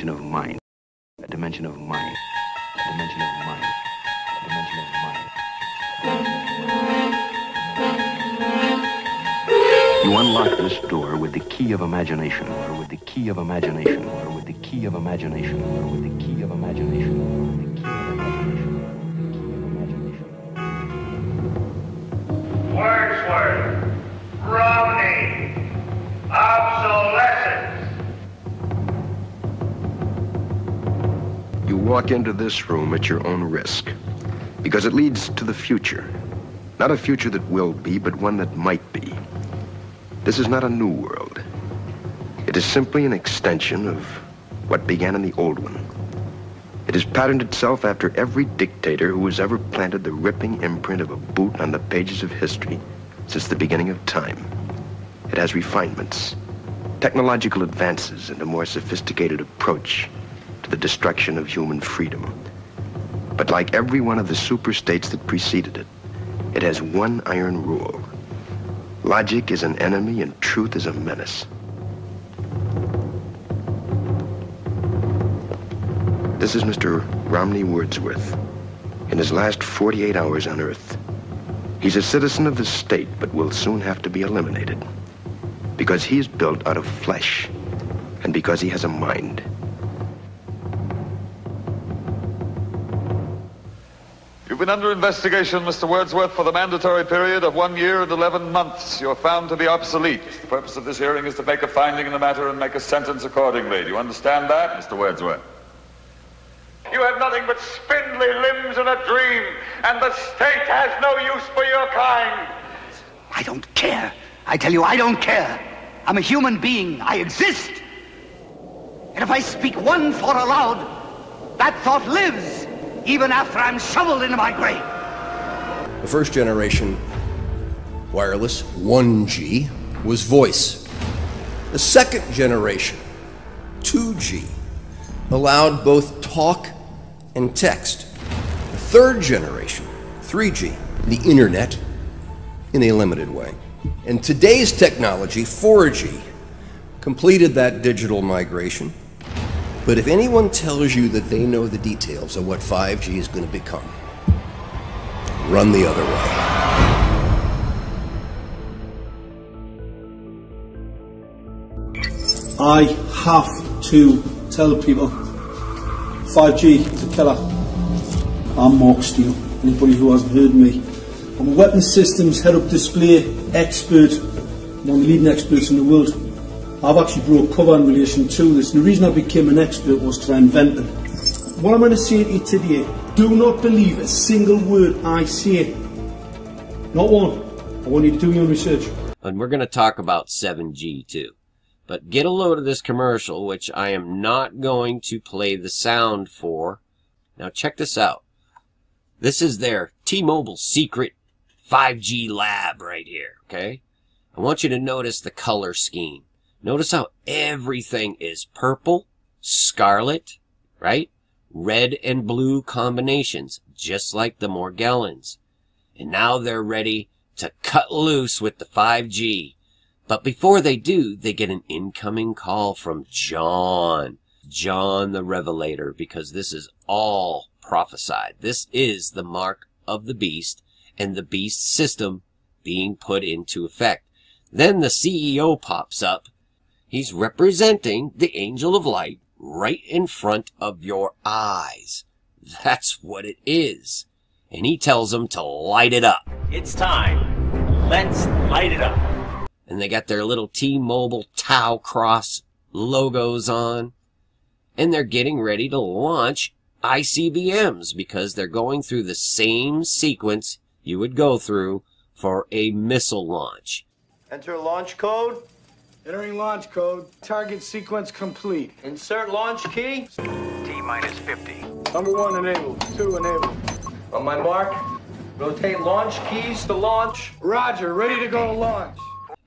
dimension of mind, a dimension of mind, a dimension of mind, a dimension of mind. You unlock this door with the key of imagination, or with the key of imagination, or with the key of imagination, or with the key of imagination, or with the key of imagination, or with the key of imagination. Wordsworth, Romney, obsolescence. You walk into this room at your own risk, because it leads to the future. Not a future that will be, but one that might be. This is not a new world. It is simply an extension of what began in the old one. It has patterned itself after every dictator who has ever planted the ripping imprint of a boot on the pages of history since the beginning of time. It has refinements, technological advances, and a more sophisticated approach to the destruction of human freedom. But like every one of the superstates that preceded it, it has one iron rule. Logic is an enemy and truth is a menace. This is Mr. Romney Wordsworth in his last 48 hours on Earth. He's a citizen of the state, but will soon have to be eliminated because he is built out of flesh and because he has a mind. You've been under investigation, Mr. Wordsworth, for the mandatory period of 1 year and 11 months. You're found to be obsolete. The purpose of this hearing is to make a finding in the matter and make a sentence accordingly. Do you understand that, Mr. Wordsworth? You have nothing but spindly limbs and a dream, and the state has no use for your kind. I don't care. I tell you, I don't care. I'm a human being. I exist. And if I speak one thought aloud, that thought lives, even after I'm shoveled into my grave. The first generation wireless, 1G, was voice. The second generation, 2G, allowed both talk and text. The third generation, 3G, the internet, in a limited way. And today's technology, 4G, completed that digital migration. But if anyone tells you that they know the details of what 5G is going to become, run the other way. I have to tell people 5G is a killer. I'm Mark Steele, anybody who hasn't heard me. I'm a weapons systems head-up display expert, one of the leading experts in the world. I've actually brought cover in relation to this, and the reason I became an expert was to invent it. What I'm going to say to you today, do not believe a single word I say. Not one. I want you to do your research. And we're going to talk about 7G too. But get a load of this commercial, which I am not going to play the sound for. Now check this out. This is their T-Mobile secret 5G lab right here, okay? I want you to notice the color scheme. Notice how everything is purple, scarlet, right? Red and blue combinations, just like the Morgellons. And now they're ready to cut loose with the 5G. But before they do, they get an incoming call from John the Revelator, because this is all prophesied. This is the mark of the beast and the beast system being put into effect. Then the CEO pops up. He's representing the angel of light right in front of your eyes. That's what it is. And he tells them to light it up. It's time. Let's light it up. And they got their little T-Mobile Tau Cross logos on. And they're getting ready to launch ICBMs because they're going through the same sequence you would go through for a missile launch. Enter launch code. Entering launch code. Target sequence complete. Insert launch key. T-minus 50. Number 1 enabled. 2 enabled. On my mark, rotate launch keys to launch. Roger, ready to go to launch.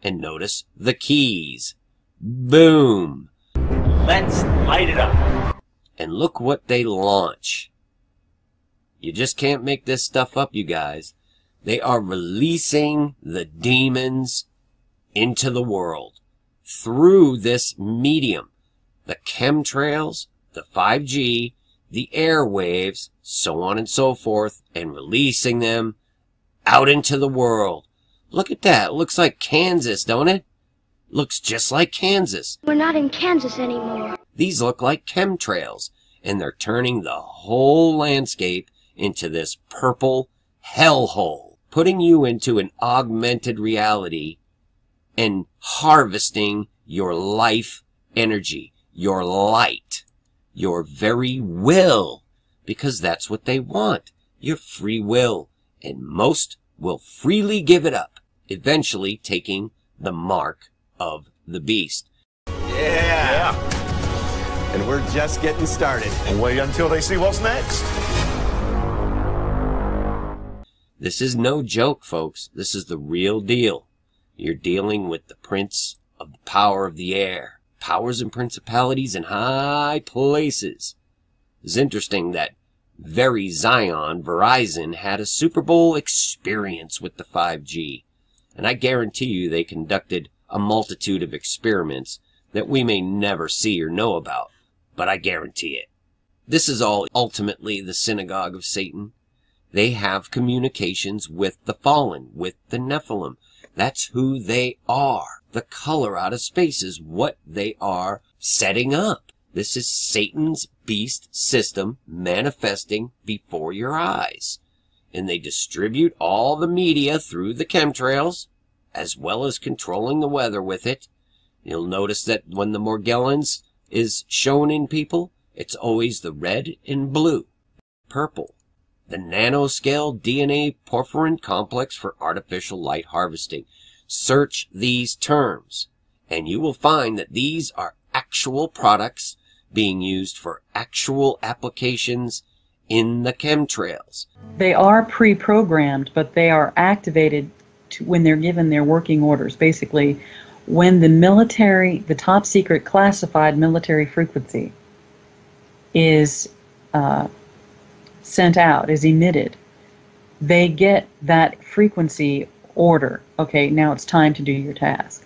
And notice the keys. Boom. Let's light it up. And look what they launch. You just can't make this stuff up, you guys. They are releasing the demons into the world through this medium. The chemtrails, the 5G, the airwaves, so on and so forth, and releasing them out into the world. Look at that. It looks like Kansas, don't it? Looks just like Kansas. We're not in Kansas anymore. These look like chemtrails, and they're turning the whole landscape into this purple hellhole, putting you into an augmented reality and harvesting your life energy, your light, your very will, because that's what they want, your free will, and most will freely give it up, eventually taking the mark of the beast. Yeah. And we're just getting started. Wait until they see what's next. This is no joke, folks. This is the real deal. You're dealing with the prince of the power of the air, powers and principalities in high places. It's interesting that very Verizon had a Super Bowl experience with the 5G. And I guarantee you they conducted a multitude of experiments that we may never see or know about. But I guarantee it. This is all ultimately the synagogue of Satan. They have communications with the fallen, with the Nephilim. That's who they are. The color out of space is what they are setting up. This is Satan's beast system manifesting before your eyes. And they distribute all the media through the chemtrails, as well as controlling the weather with it. You'll notice that when the Morgellons is shown in people, it's always the red and blue, purple. The nanoscale DNA porphyrin complex for artificial light harvesting. Search these terms, and you will find that these are actual products being used for actual applications in the chemtrails. They are pre-programmed, but they are activated when they're given their working orders. Basically, when the military, the top secret classified military frequency is sent out, is emitted, they get that frequency order. Okay, now it's time to do your task.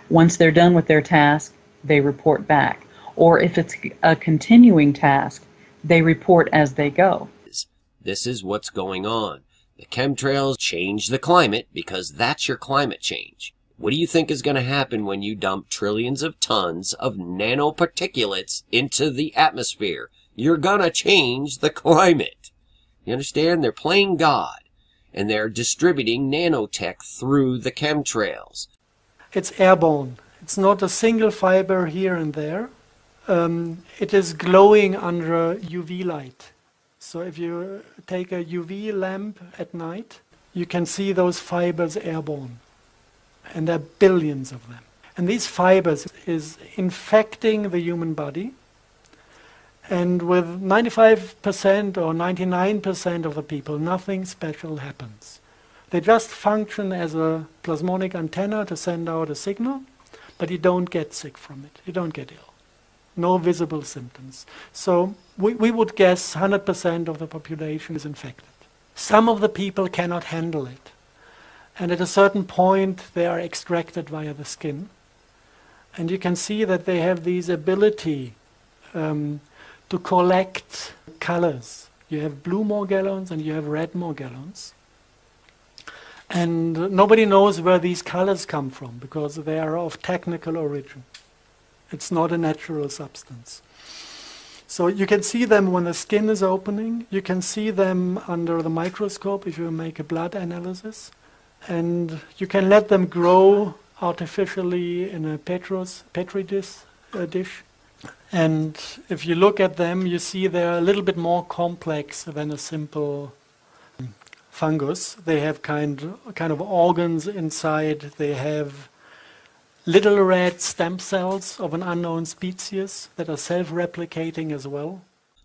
Once they're done with their task, they report back. Or if it's a continuing task, they report as they go. This is what's going on. The chemtrails change the climate because that's your climate change. What do you think is going to happen when you dump trillions of tons of nanoparticulates into the atmosphere? You're going to change the climate. You understand? They're playing God, and they're distributing NanoTech through the chemtrails. It's airborne. It's not a single fiber here and there. It is glowing under UV light. So if you take a UV lamp at night, you can see those fibers airborne. And there are billions of them. And these fibers is infecting the human body. And with 95% or 99% of the people, nothing special happens. They just function as a plasmonic antenna to send out a signal, but you don't get sick from it. You don't get ill. No visible symptoms. So we would guess 100% of the population is infected. Some of the people cannot handle it. And at a certain point, they are extracted via the skin. And you can see that they have this ability to collect colors. You have blue Morgellons and you have red Morgellons. And nobody knows where these colors come from because they are of technical origin. It's not a natural substance. So you can see them when the skin is opening. You can see them under the microscope if you make a blood analysis. And you can let them grow artificially in a petri dish. And if you look at them, you see they're a little bit more complex than a simple fungus. They have kind of organs inside. They have little red stem cells of an unknown species that are self-replicating as well.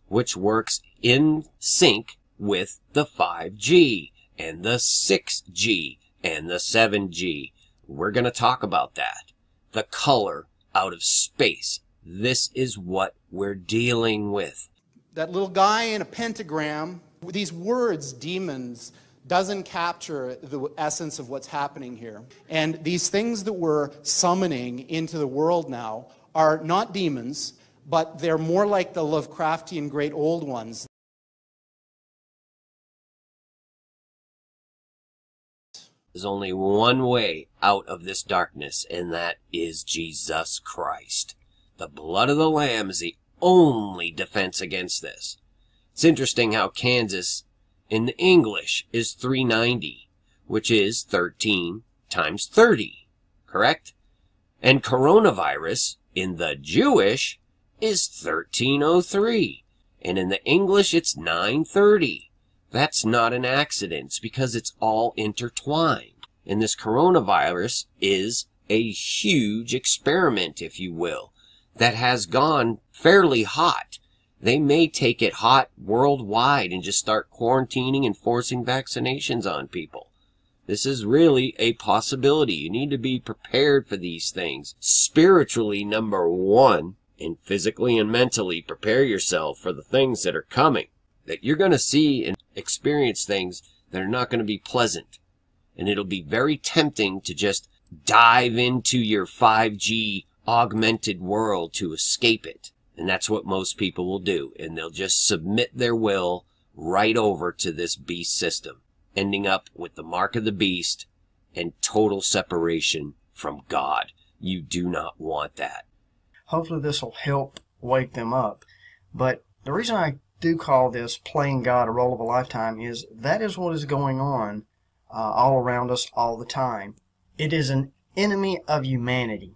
Which works in sync with the 5G and the 6G and the 7G. We're going to talk about that. The color out of space. This is what we're dealing with. That little guy in a pentagram, these words, demons, doesn't capture the essence of what's happening here. And these things that we're summoning into the world now are not demons, but they're more like the Lovecraftian great old ones. There's only one way out of this darkness, and that is Jesus Christ. The blood of the Lamb is the only defense against this. It's interesting how Kansas in the English is 390, which is 13 times 30, correct? And coronavirus in the Jewish is 1303, and in the English it's 930. That's not an accident. It's because it's all intertwined. And this coronavirus is a huge experiment, if you will, that has gone fairly hot. They may take it hot worldwide and just start quarantining and forcing vaccinations on people. This is really a possibility. You need to be prepared for these things. Spiritually, number one, and physically and mentally prepare yourself for the things that are coming. That you're going to see and experience things that are not going to be pleasant. And it'll be very tempting to just dive into your 5G augmented world to escape it. And that's what most people will do. And they'll just submit their will right over to this beast system, ending up with the mark of the beast and total separation from God. You do not want that. Hopefully this will help wake them up. But the reason I do call this playing God a role of a lifetime is that is what is going on all around us all the time. It is an enemy of humanity,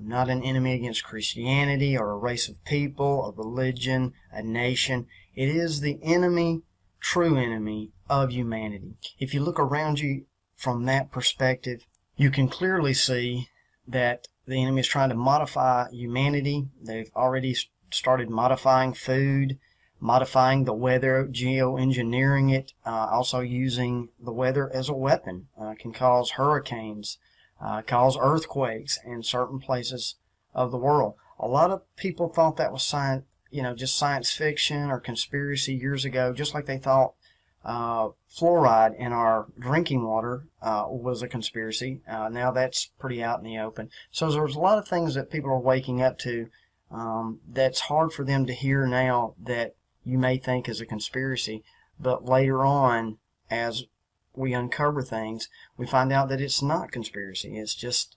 not an enemy against Christianity or a race of people, a religion, a nation. It is the enemy, true enemy of humanity. If you look around you from that perspective, you can clearly see that the enemy is trying to modify humanity. They've already started modifying food, modifying the weather, geoengineering it, also using the weather as a weapon. Can cause hurricanes, cause earthquakes in certain places of the world. A lot of people thought that was science, just science fiction or conspiracy years ago, just like they thought fluoride in our drinking water was a conspiracy. Now that's pretty out in the open. So there's a lot of things that people are waking up to that's hard for them to hear now that you may think is a conspiracy, but later on, as we uncover things, we find out that it's not conspiracy. It's just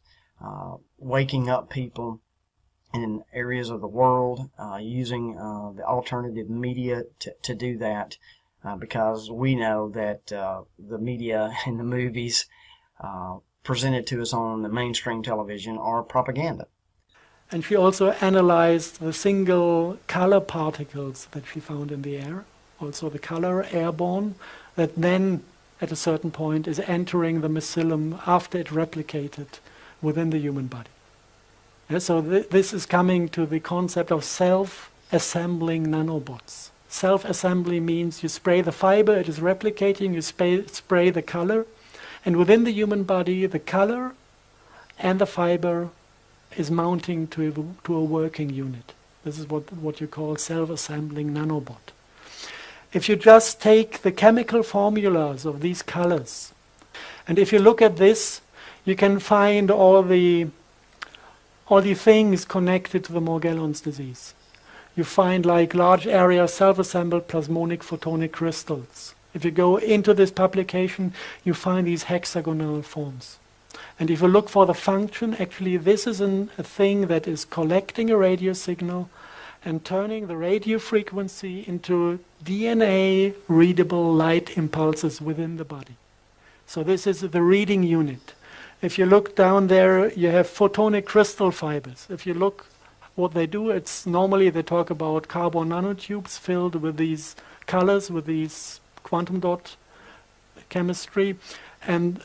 waking up people in areas of the world, using the alternative media to do that, because we know that the media and the movies presented to us on the mainstream television are propaganda. And she also analyzed the single color particles that she found in the air, also the color airborne, that then at a certain point is entering the mycelium after it replicated within the human body. Yeah, so this is coming to the concept of self-assembling nanobots. Self-assembly means you spray the fiber, it is replicating, you spray the color, and within the human body the color and the fiber is mounting to a working unit. This is what you call self-assembling nanobot. If you just take the chemical formulas of these colors, and if you look at this, you can find all the things connected to the Morgellons disease. You find like large area self-assembled plasmonic photonic crystals. If you go into this publication, you find these hexagonal forms. And if you look for the function, actually this is a thing that is collecting a radio signal and turning the radio frequency into DNA readable light impulses within the body. So this is the reading unit. If you look down there, you have photonic crystal fibers. If you look what they do, it's normally they talk about carbon nanotubes filled with these colors, with these quantum dot chemistry. And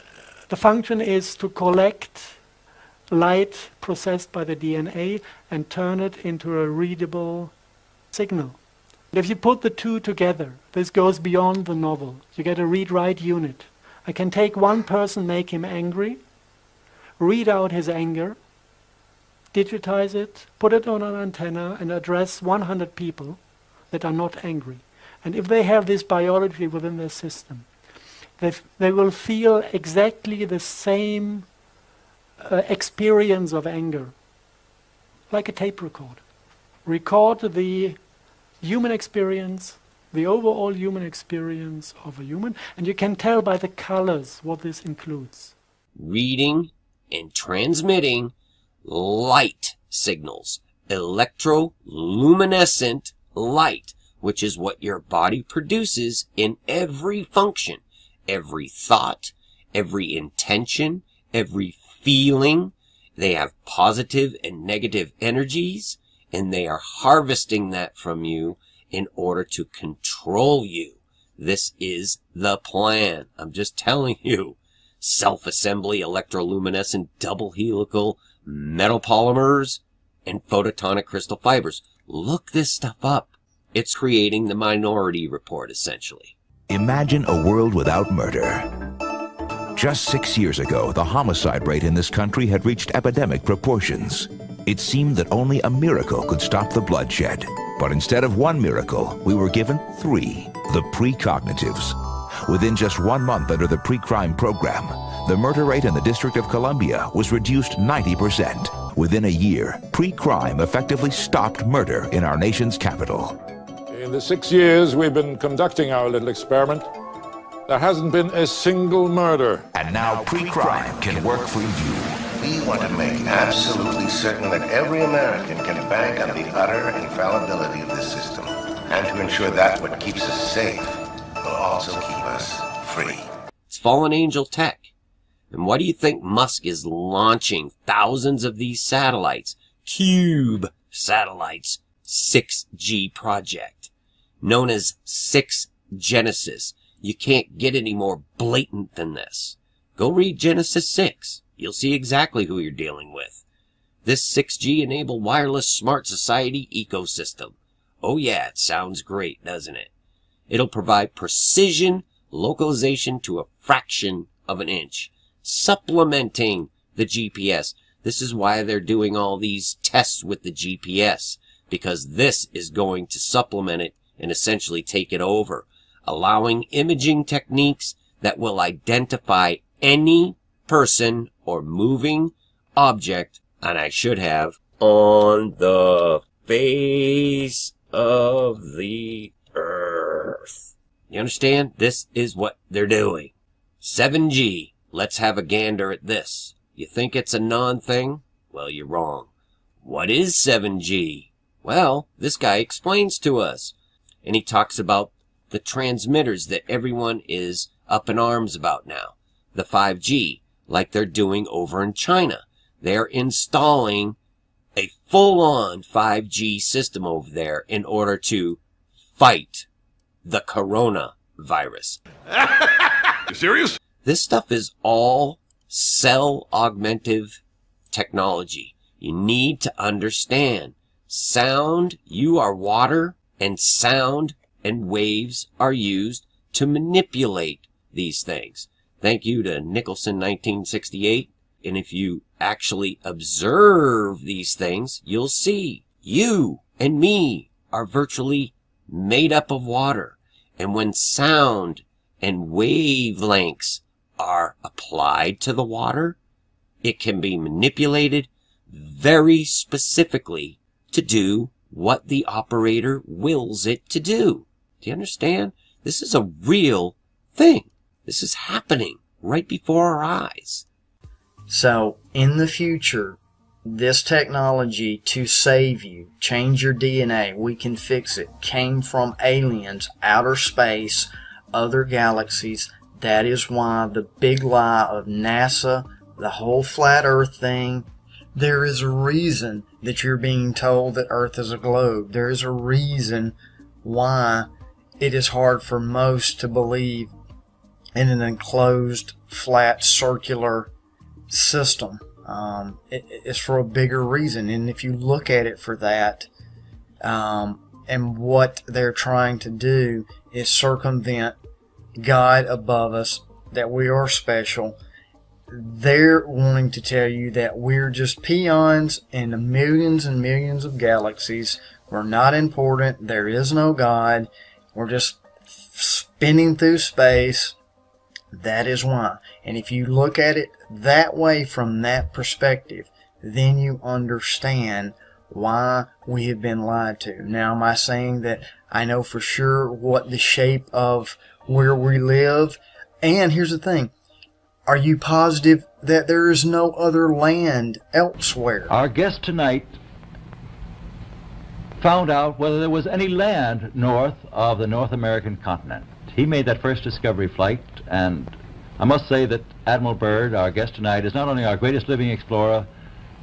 the function is to collect light processed by the DNA and turn it into a readable signal. If you put the two together, this goes beyond the novel. You get a read-write unit. I can take one person, make him angry, read out his anger, digitize it, put it on an antenna, and address 100 people that are not angry. And if they have this biology within their system, they will feel exactly the same experience of anger, like a tape recorder. record the human experience, the overall human experience of a human, and you can tell by the colors what this includes. Reading and transmitting light signals, electroluminescent light, which is what your body produces in every function, every thought, every intention, every feeling. They have positive and negative energies, and they are harvesting that from you in order to control you. This is the plan. I'm just telling you. Self-assembly, electroluminescent, double helical, metal polymers, and photonic crystal fibers. Look this stuff up. It's creating the Minority Report, essentially. Imagine a world without murder. Just 6 years ago, the homicide rate in this country had reached epidemic proportions. It seemed that only a miracle could stop the bloodshed. But instead of one miracle, we were given 3, the precognitives. Within just 1 month under the pre-crime program, the murder rate in the District of Columbia was reduced 90%. Within a year, pre-crime effectively stopped murder in our nation's capital. In the 6 years we've been conducting our little experiment, there hasn't been a single murder. And now pre-crime can work for you. We want to make absolutely certain that every American can bank on the utter infallibility of this system, and to ensure that what keeps us safe will also keep us free. It's fallen angel tech. And why do you think Musk is launching thousands of these satellites? Cube satellites. 6G project. Known as 6 Genesis. You can't get any more blatant than this. Go read Genesis 6. You'll see exactly who you're dealing with. This 6G enabled wireless smart society ecosystem. Oh yeah, it sounds great, doesn't it? It'll provide precision localization to a fraction of an inch, supplementing the GPS. This is why they're doing all these tests with the GPS, because this is going to supplement it and essentially take it over, allowing imaging techniques that will identify any person or moving object, and I should have, on the face of the earth. You understand? This is what they're doing. 7G. Let's have a gander at this. You think it's a non-thing? Well, you're wrong. What is 7G? Well, this guy explains to us. And he talks about the transmitters that everyone is up in arms about now. The 5G, like they're doing over in China. They're installing a full-on 5G system over there in order to fight the coronavirus. You serious? This stuff is all cell augmentive technology. You need to understand. Sound, you are water, and sound and waves are used to manipulate these things. Thank you to Nicholson 1968. And if you actually observe these things, you'll see you and me are virtually made up of water. And when sound and wavelengths are applied to the water, it can be manipulated very specifically to do what the operator wills it to do. Do you understand? This is a real thing. This is happening right before our eyes. So, in the future, this technology to save you, change your DNA, we can fix it, came from aliens, outer space, other galaxies. That is why the big lie of NASA, the whole flat earth thing, there is a reason that you're being told that Earth is a globe. There is a reason why it is hard for most to believe in an enclosed, flat, circular system. It's for a bigger reason. And if you look at it for that, and what they're trying to do is circumvent God above us, that we are special. They're wanting to tell you that we're just peons in the millions and millions of galaxies. We're not important. There is no God. We're just spinning through space. That is why. And if you look at it that way, from that perspective, then you understand why we have been lied to. Now, am I saying that I know for sure what the shape of where we live? And here's the thing. Are you positive that there is no other land elsewhere? Our guest tonight found out whether there was any land north of the North American continent. He made that first discovery flight, and I must say that Admiral Byrd, our guest tonight, is not only our greatest living explorer,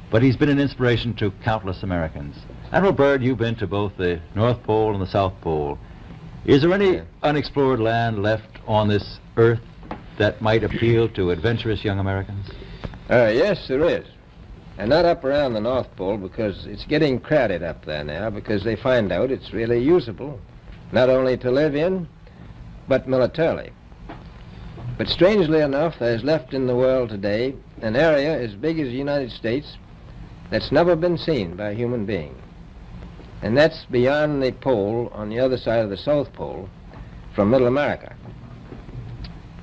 but he's been an inspiration to countless Americans. Admiral Byrd, you've been to both the North Pole and the South Pole. Is there any unexplored land left on this earth that might appeal to adventurous young Americans? Yes, there is. And not up around the North Pole, because it's getting crowded up there now, because they find out it's really usable, not only to live in, but militarily. But strangely enough, there's left in the world today an area as big as the United States that's never been seen by a human being. And that's beyond the pole on the other side of the South Pole from Middle America.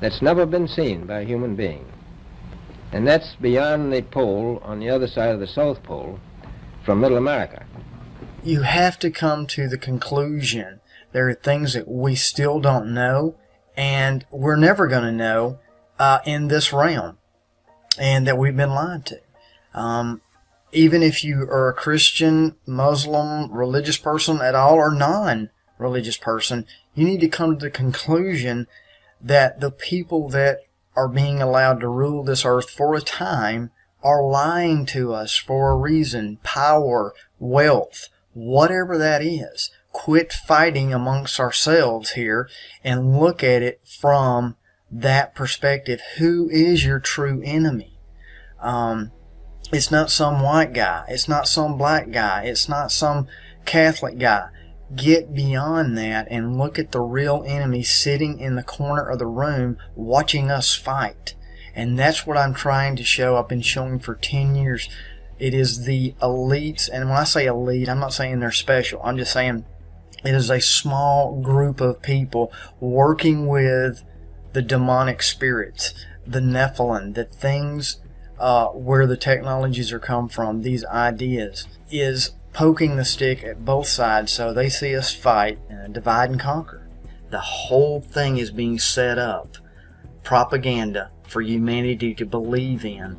That's never been seen by a human being. And that's beyond the pole on the other side of the South Pole from Middle America. You have to come to the conclusion there are things that we still don't know, and we're never going to know in this realm, and that we've been lied to. Even if you are a Christian, Muslim, religious person at all, or non-religious person, you need to come to the conclusion that the people that are being allowed to rule this earth for a time are lying to us for a reason. Power, wealth, whatever that is. Quit fighting amongst ourselves here and look at it from that perspective. Who is your true enemy? It's not some white guy. It's not some black guy. It's not some Catholic guy. Get beyond that and look at the real enemy sitting in the corner of the room watching us fight. And that's what I'm trying to show. I've been showing for 10 years. It is the elites, and when I say elite, I'm not saying they're special. I'm just saying it is a small group of people working with the demonic spirits, the Nephilim, the things where the technologies are come from, these ideas, is poking the stick at both sides so they see us fight and divide and conquer. The whole thing is being set up, propaganda for humanity to believe in.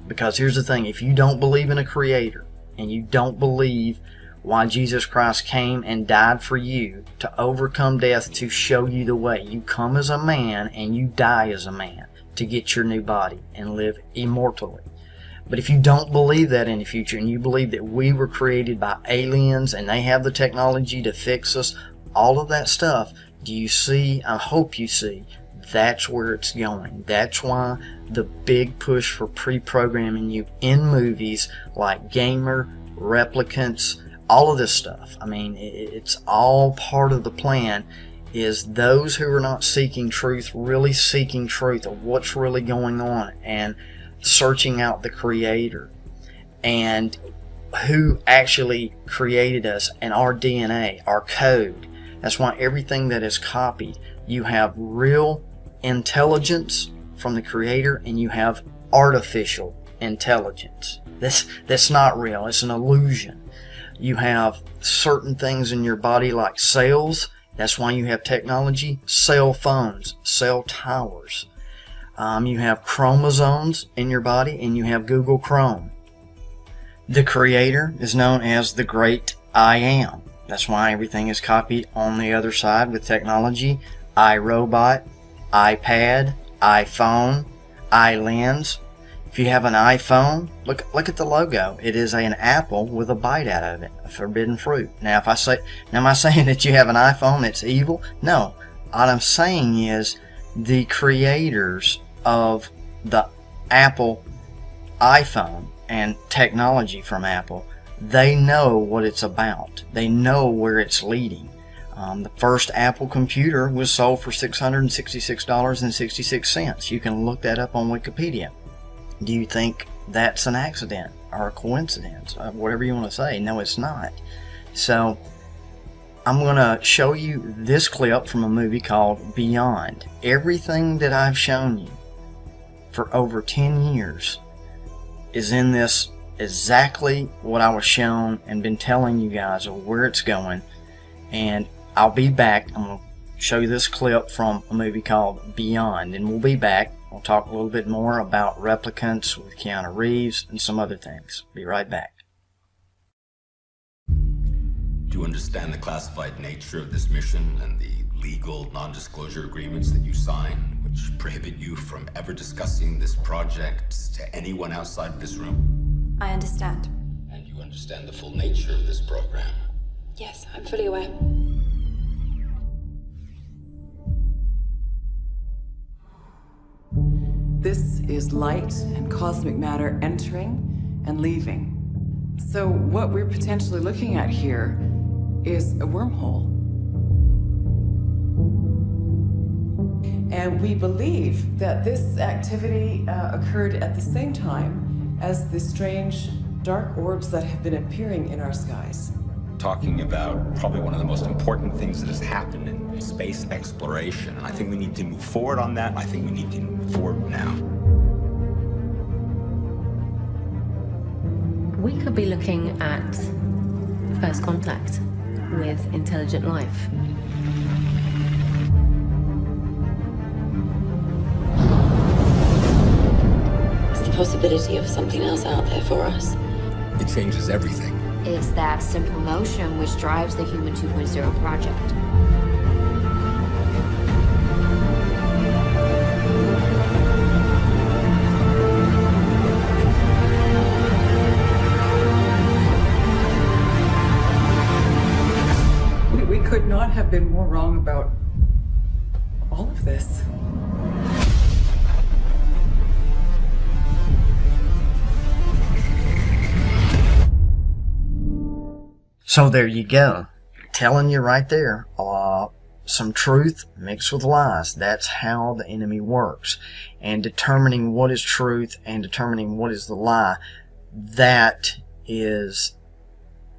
Because here's the thing, if you don't believe in a creator, and you don't believe why Jesus Christ came and died for you to overcome death, to show you the way. You come as a man and you die as a man to get your new body and live immortally. But if you don't believe that in the future, and you believe that we were created by aliens and they have the technology to fix us, all of that stuff, do you see? I hope you see. That's where it's going. That's why the big push for pre-programming you in movies like Gamer, Replicants, all of this stuff. I mean, it's all part of the plan, is those who are not seeking truth, really seeking truth of what's really going on and searching out the Creator and who actually created us and our DNA, our code. That's why everything that is copied, you have real intelligence from the Creator and you have artificial intelligence. That's not real. It's an illusion. You have certain things in your body like cells. That's why you have technology. Cell phones, cell towers. You have chromosomes in your body, and you have Google Chrome. The Creator is known as the Great I Am. That's why everything is copied on the other side with technology. iRobot, iPad, iPhone, iLens. If you have an iPhone, look at the logo. It is an apple with a bite out of it, a forbidden fruit. Now, am I saying that you have an iPhone that's evil? No. What I'm saying is the creators of the Apple iPhone and technology from Apple, they know what it's about. They know where it's leading. The first Apple computer was sold for $666.66. You can look that up on Wikipedia. Do you think that's an accident or a coincidence? Whatever you want to say. No, it's not. So, I'm going to show you this clip from a movie called Beyond. Everything that I've shown you for over 10 years is in this exactly what I was shown and been telling you guys of where it's going. And I'll be back. I'm going to show you this clip from a movie called Beyond, and we'll be back. We'll talk a little bit more about replicants with Keanu Reeves and some other things. Be right back. Do you understand the classified nature of this mission and the legal non-disclosure agreements that you sign, which prohibit you from ever discussing this project to anyone outside this room? I understand. And you understand the full nature of this program? Yes, I'm fully aware. This is light and cosmic matter entering and leaving. So what we're potentially looking at here is a wormhole. And we believe that this activity occurred at the same time as the strange dark orbs that have been appearing in our skies. Talking about probably one of the most important things that has happened in space exploration. And I think we need to move forward on that. I think we need to move forward now. We could be looking at first contact with intelligent life. It's the possibility of something else out there for us. It changes everything. It's that simple notion which drives the Human 2.0 project. We could not have been more wrong about all of this. So there you go. Telling you right there, some truth mixed with lies. That's how the enemy works. And determining what is truth and determining what is the lie, that is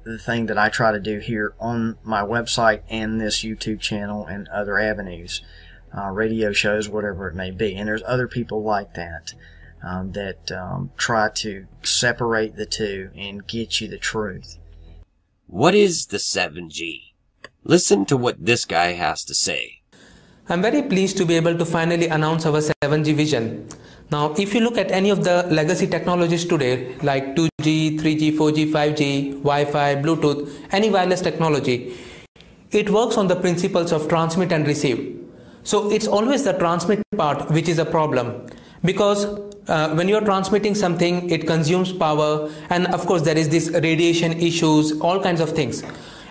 the thing that I try to do here on my website and this YouTube channel and other avenues, radio shows, whatever it may be. And there's other people like that that try to separate the two and get you the truth. What is the 7G? Listen to what this guy has to say. I'm very pleased to be able to finally announce our 7G vision. Now, if you look at any of the legacy technologies today, like 2G, 3G, 4G, 5G, Wi-Fi, Bluetooth, any wireless technology, it works on the principles of transmit and receive. So it's always the transmit part which is a problem, because when you're transmitting something, it consumes power, and of course there is this radiation issues, all kinds of things.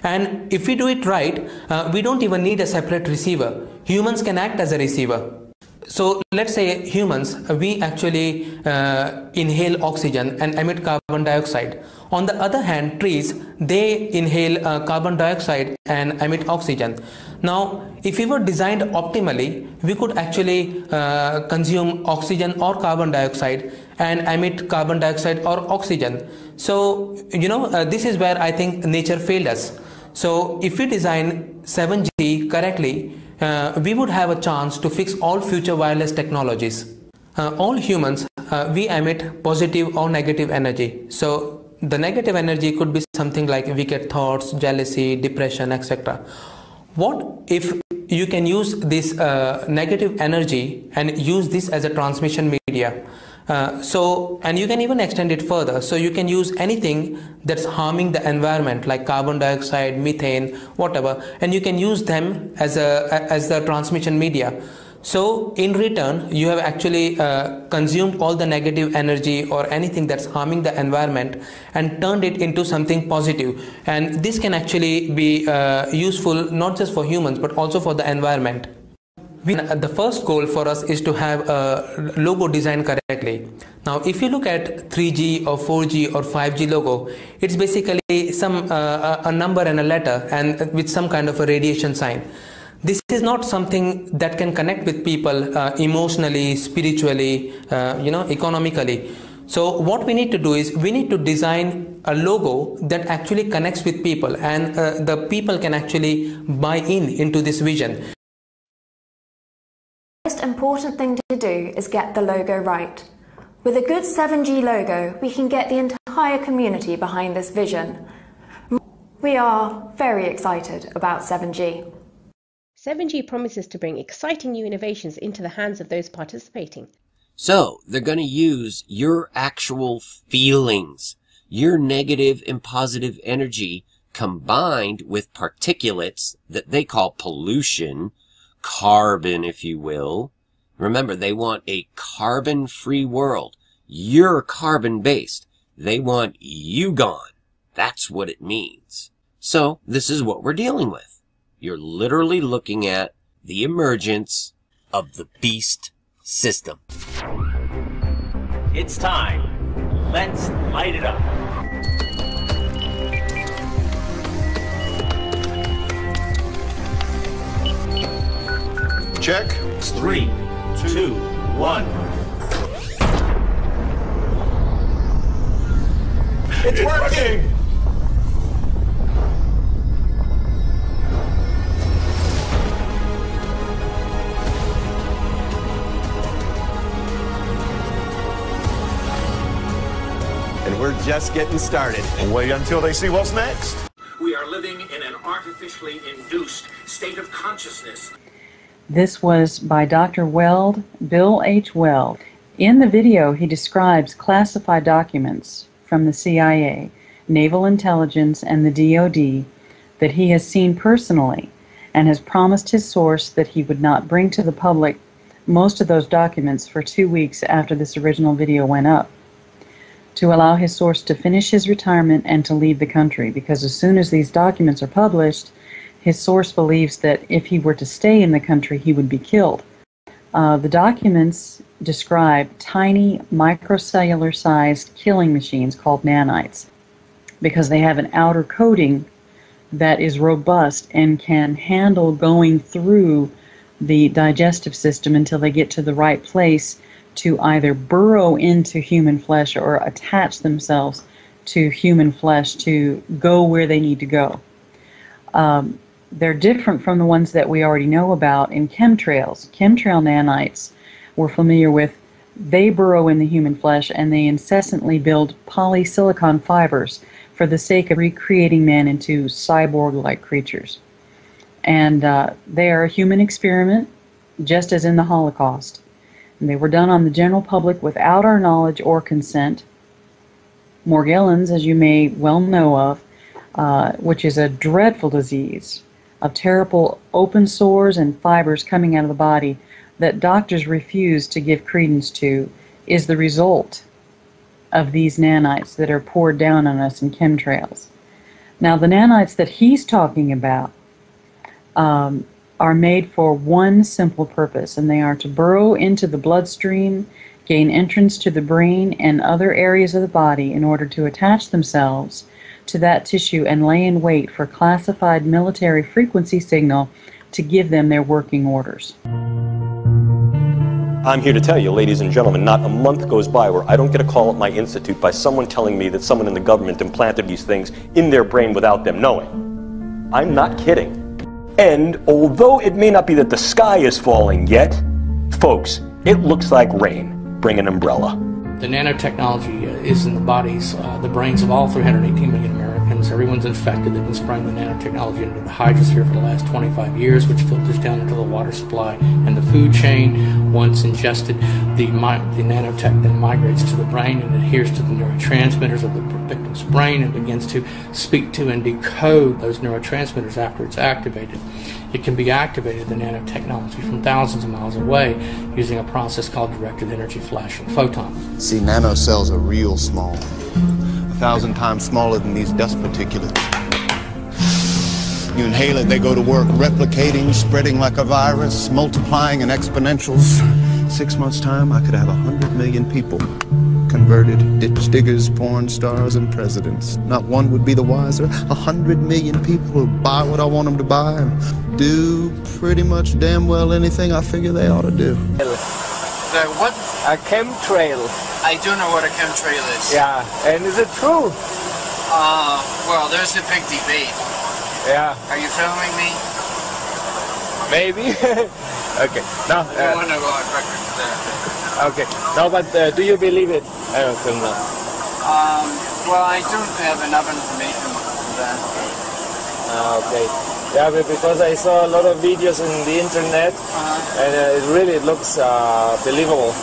And if we do it right, we don't even need a separate receiver. Humans can act as a receiver. So let's say humans, we actually inhale oxygen and emit carbon dioxide. On the other hand, trees, they inhale carbon dioxide and emit oxygen. Now, if we were designed optimally, we could actually consume oxygen or carbon dioxide and emit carbon dioxide or oxygen. So, this is where I think nature failed us. So if we design 7G correctly, we would have a chance to fix all future wireless technologies. All humans, we emit positive or negative energy. So the negative energy could be something like wicked thoughts, jealousy, depression, etc. What if you can use this negative energy and use this as a transmission media? And you can even extend it further. So you can use anything that's harming the environment, like carbon dioxide, methane, whatever, and you can use them as the transmission media. So in return, you have actually consumed all the negative energy or anything that's harming the environment and turned it into something positive. And this can actually be useful not just for humans but also for the environment. The first goal for us is to have a logo designed correctly. Now, if you look at 3G or 4G or 5G logo, it's basically a number and a letter and with some kind of a radiation sign. This is not something that can connect with people emotionally, spiritually, economically. So what we need to do is we need to design a logo that actually connects with people, and the people can actually buy into this vision. The most important thing to do is get the logo right. With a good 7G logo, we can get the entire community behind this vision. We are very excited about 7G. 7G promises to bring exciting new innovations into the hands of those participating. So, they're going to use your actual feelings, your negative and positive energy combined with particulates that they call pollution, carbon, if you will. Remember, they want a carbon-free world. You're carbon-based. They want you gone. That's what it means. So, this is what we're dealing with. You're literally looking at the emergence of the beast system. It's time. Let's light it up. Check. 3, 2, 1. It's working! And we're just getting started. Wait until they see what's next. We are living in an artificially induced state of consciousness. This was by Dr. Weld, Bill H. Weld. In the video, he describes classified documents from the CIA, Naval Intelligence, and the DoD that he has seen personally and has promised his source that he would not bring to the public most of those documents for 2 weeks after this original video went up, to allow his source to finish his retirement and to leave the country, because as soon as these documents are published, his source believes that if he were to stay in the country, he would be killed. The documents describe tiny microcellular-sized killing machines called nanites, because they have an outer coating that is robust and can handle going through the digestive system until they get to the right place to either burrow into human flesh or attach themselves to human flesh to go where they need to go. They're different from the ones that we already know about in chemtrails. Chemtrail nanites we're familiar with. They burrow in the human flesh and they incessantly build polysilicon fibers for the sake of recreating man into cyborg-like creatures. And they are a human experiment, just as in the Holocaust. And they were done on the general public without our knowledge or consent. Morgellons, as you may well know of, which is a dreadful disease of terrible open sores and fibers coming out of the body that doctors refuse to give credence to, is the result of these nanites that are poured down on us in chemtrails. Now, the nanites that he's talking about are made for one simple purpose, and they are to burrow into the bloodstream, gain entrance to the brain and other areas of the body in order to attach themselves to that tissue and lay in wait for classified military frequency signal to give them their working orders. I'm here to tell you, ladies and gentlemen, not a month goes by where I don't get a call at my institute by someone telling me that someone in the government implanted these things in their brain without them knowing. I'm not kidding. And although it may not be that the sky is falling yet, folks, it looks like rain. Bring an umbrella. The nanotechnology is in the bodies, the brains of all 318 million Americans. Everyone's infected. They've been spraying the nanotechnology into the hydrosphere for the last 25 years, which filters down into the water supply and the food chain. Once ingested, the nanotech then migrates to the brain and adheres to the neurotransmitters of the victim's brain and begins to speak to and decode those neurotransmitters after it's activated. It can be activated, the nanotechnology, from thousands of miles away using a process called directed energy flash and photons. See, nanocells are real small, 1,000 times smaller than these dust particulates. You inhale it, they go to work replicating, spreading like a virus, multiplying in exponentials. 6 months' time, I could have 100 million people converted, ditch diggers, porn stars, and presidents. Not one would be the wiser. 100 million people who buy what I want them to buy and do pretty much damn well anything I figure they ought to do. What? A chemtrail. I do know what a chemtrail is. Yeah, and is it true? Well, there's a big debate. Yeah. Are you filming me? Maybe. Okay. No. I don't want to go on record there. Okay. No, but do you believe it? I don't know. Well, I don't have enough information for that. Okay. Yeah, but because I saw a lot of videos on the internet, and it really looks believable.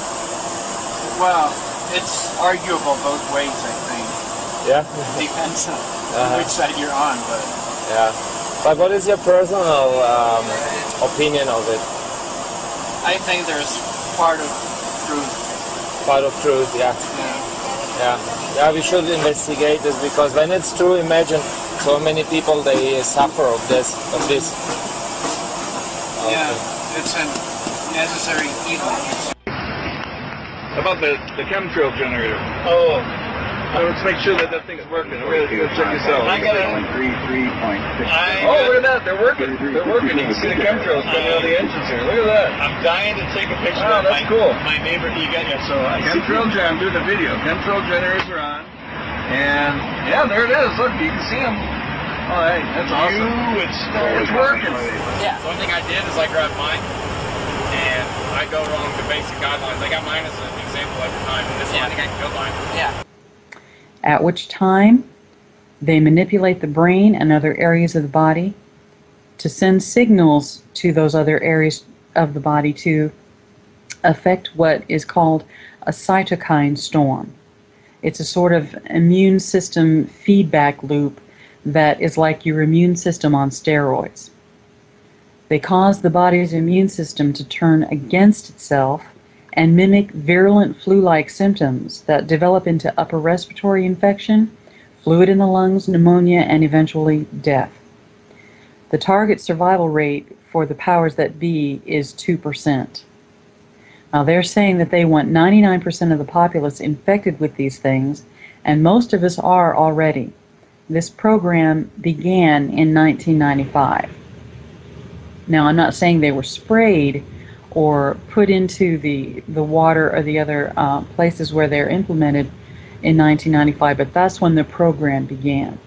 Well, it's arguable both ways, I think. Yeah? Depends on which side you're on, but... Yeah. But what is your personal opinion of it? I think there's part of truth. Part of truth, yeah. Yeah, we should investigate this, because when it's true, imagine so many people, they suffer of this. Okay. Yeah, it's a necessary evil. About the chemtrail generator. Oh. Let's make sure that thing's working. We're going to check yourself. I got it. 3.6. Oh, look at that. They're working. They're working. You can see the chemtrails coming out of the engines here. Look at that. I'm dying to take a picture of that's cool. My neighbor, you got it. So chemtrail generator. I'm doing the video. Chemtrail generators are on. And, yeah, there it is. Look, you can see them. All right. That's awesome. It's working. Yeah. One thing I did is I grabbed mine, and I go along the basic guidelines. I got mine as an example every time. And this one, I think I can build mine. Yeah. At which time they manipulate the brain and other areas of the body to send signals to those other areas of the body to affect what is called a cytokine storm. It's a sort of immune system feedback loop that is like your immune system on steroids. They cause the body's immune system to turn against itself and mimic virulent flu-like symptoms that develop into upper respiratory infection, fluid in the lungs, pneumonia, and eventually death. The target survival rate for the powers that be is 2%. Now they're saying that they want 99% of the populace infected with these things, and most of us are already. This program began in 1995. Now I'm not saying they were sprayed or put into the water or the other places where they're implemented in 1995, but that's when the program began.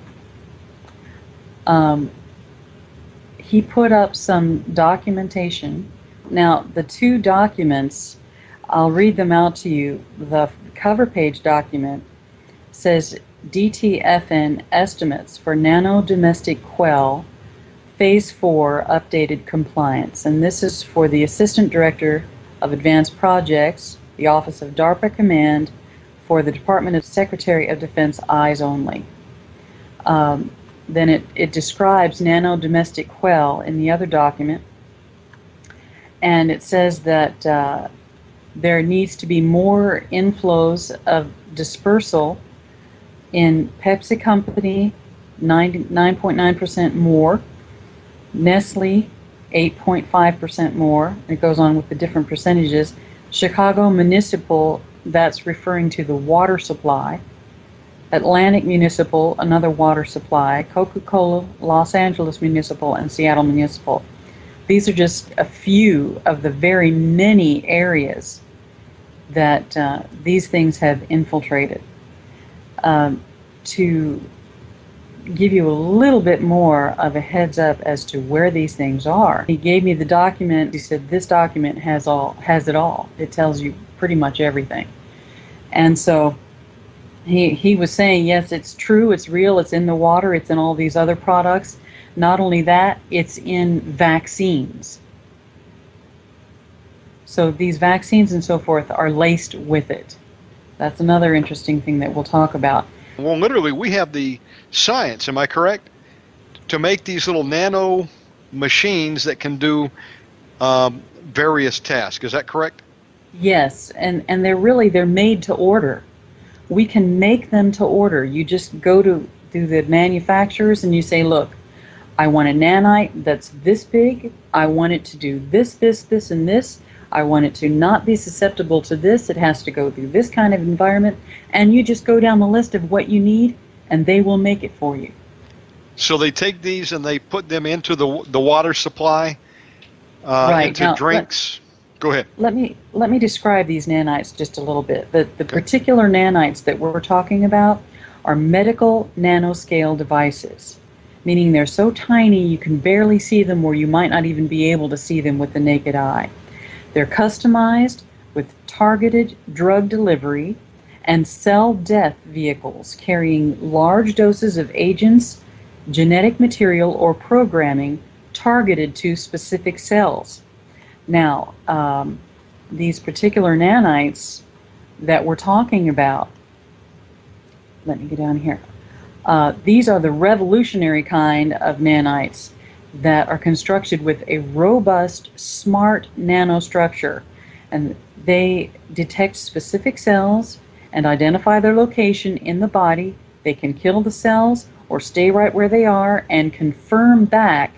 He put up some documentation. Now, the two documents, I'll read them out to you. The cover page document says DTFN estimates for nano-domestic quell Phase 4 updated compliance, and this is for the Assistant Director of Advanced Projects, the Office of DARPA Command, for the Department of Secretary of Defense eyes only. Then it describes nano-domestic quell in the other document, and it says that there needs to be more inflows of dispersal in Pepsi Company, 9.9% more, Nestle, 8.5% more. It goes on with the different percentages. Chicago Municipal, that's referring to the water supply. Atlantic Municipal, another water supply. Coca-Cola, Los Angeles Municipal, and Seattle Municipal. These are just a few of the very many areas that these things have infiltrated. To give you a little bit more of a heads up as to where these things are. He gave me the document. He said this document has it all. It tells you pretty much everything. And so he was saying, yes, it's true, it's real, it's in the water, it's in all these other products. Not only that, it's in vaccines. So these vaccines and so forth are laced with it. That's another interesting thing that we'll talk about. Well, literally, we have the science, am I correct, to make these little nano machines that can do various tasks. Is that correct? Yes, and they're made to order. We can make them to order. You just go to the manufacturers and you say, look, I want a nanite that's this big. I want it to do this, this, this, and this. I want it to not be susceptible to this. It has to go through this kind of environment. And you just go down the list of what you need, and they will make it for you. So they take these and they put them into the water supply, right. into Now, drinks. Go ahead. Let me describe these nanites just a little bit. The particular nanites that we're talking about are medical nanoscale devices, meaning they're so tiny you can barely see them, or you might not even be able to see them with the naked eye. They're customized with targeted drug delivery and cell death vehicles carrying large doses of agents, genetic material, or programming targeted to specific cells. Now, these particular nanites that we're talking about, let me get down here. These are the revolutionary kind of nanites that are constructed with a robust, smart nanostructure, and they detect specific cells and identify their location in the body. They can kill the cells or stay right where they are and confirm back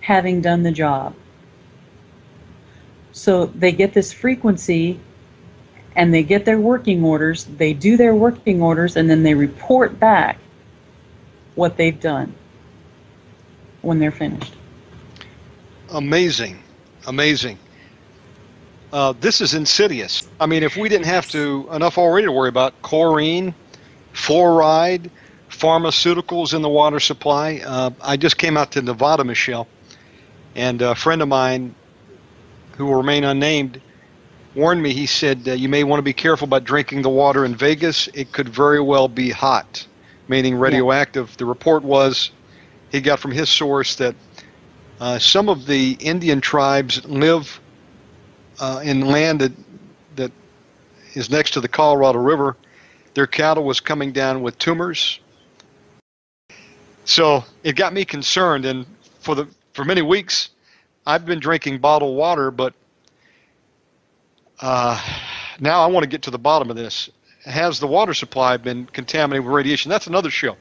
having done the job. So they get this frequency and they get their working orders, they do their working orders, and then they report back what they've done when they're finished. Amazing, amazing. This is insidious. I mean, if we didn't have enough already to worry about chlorine, fluoride, pharmaceuticals in the water supply. I just came out to Nevada, Michelle, and a friend of mine who will remain unnamed warned me. He said, you may want to be careful about drinking the water in Vegas. It could very well be hot, meaning radioactive. Yeah. The report was, he got from his source, that some of the Indian tribes live in land that is next to the Colorado River. Their cattle was coming down with tumors. So it got me concerned, and for many weeks I've been drinking bottled water, but now I want to get to the bottom of this. Has the water supply been contaminated with radiation? That's another show.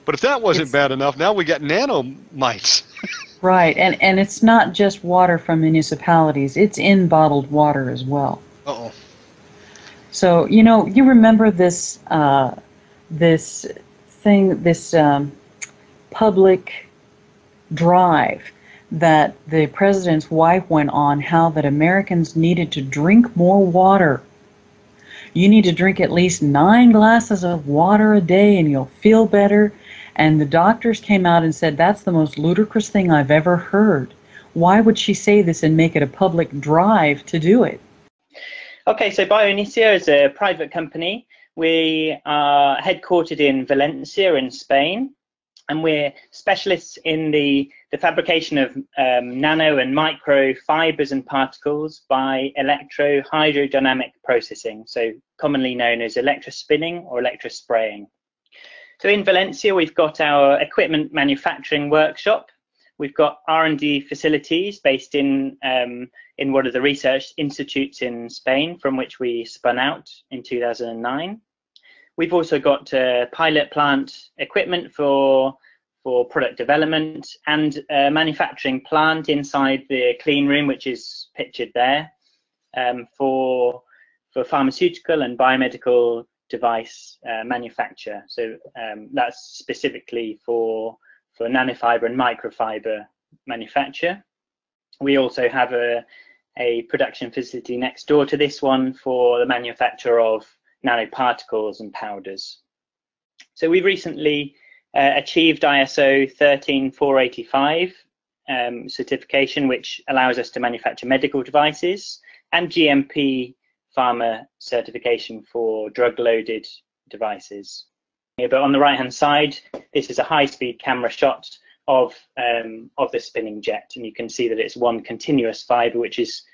But if that wasn't bad enough, now we got nanomites. Right, and it's not just water from municipalities, it's in bottled water as well. Uh-oh. So, you know, you remember this this public drive that the president's wife went on, how that Americans needed to drink more water. You need to drink at least 9 glasses of water a day and you'll feel better. And the doctors came out and said, that's the most ludicrous thing I've ever heard. Why would she say this and make it a public drive to do it? Okay, so Bioinicia is a private company. We are headquartered in Valencia in Spain, and we're specialists in the fabrication of nano and micro fibers and particles by electrohydrodynamic processing, so commonly known as electrospinning or electrospraying. So in Valencia, we've got our equipment manufacturing workshop. We've got R&D facilities based in one of the research institutes in Spain, from which we spun out in 2009. We've also got pilot plant equipment for product development and a manufacturing plant inside the clean room, which is pictured there, for pharmaceutical and biomedical device manufacture. So that's specifically for nanofiber and microfiber manufacture. We also have a production facility next door to this one for the manufacture of nanoparticles and powders. So we recently achieved ISO 13485 certification, which allows us to manufacture medical devices, and GMP pharma certification for drug-loaded devices. But on the right-hand side, this is a high-speed camera shot of the spinning jet, and you can see that it's one continuous fiber which is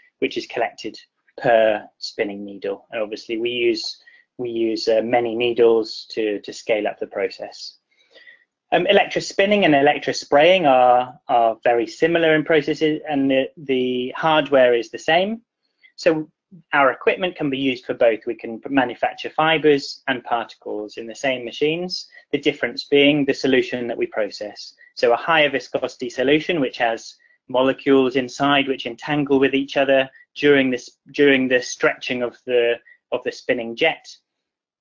collected per spinning needle. And obviously, we use many needles to scale up the process. Electrospinning and electrospraying are very similar in processes, and the hardware is the same. So our equipment can be used for both. We can manufacture fibers and particles in the same machines, the difference being the solution that we process. So a higher viscosity solution, which has molecules inside which entangle with each other during the stretching of the spinning jet,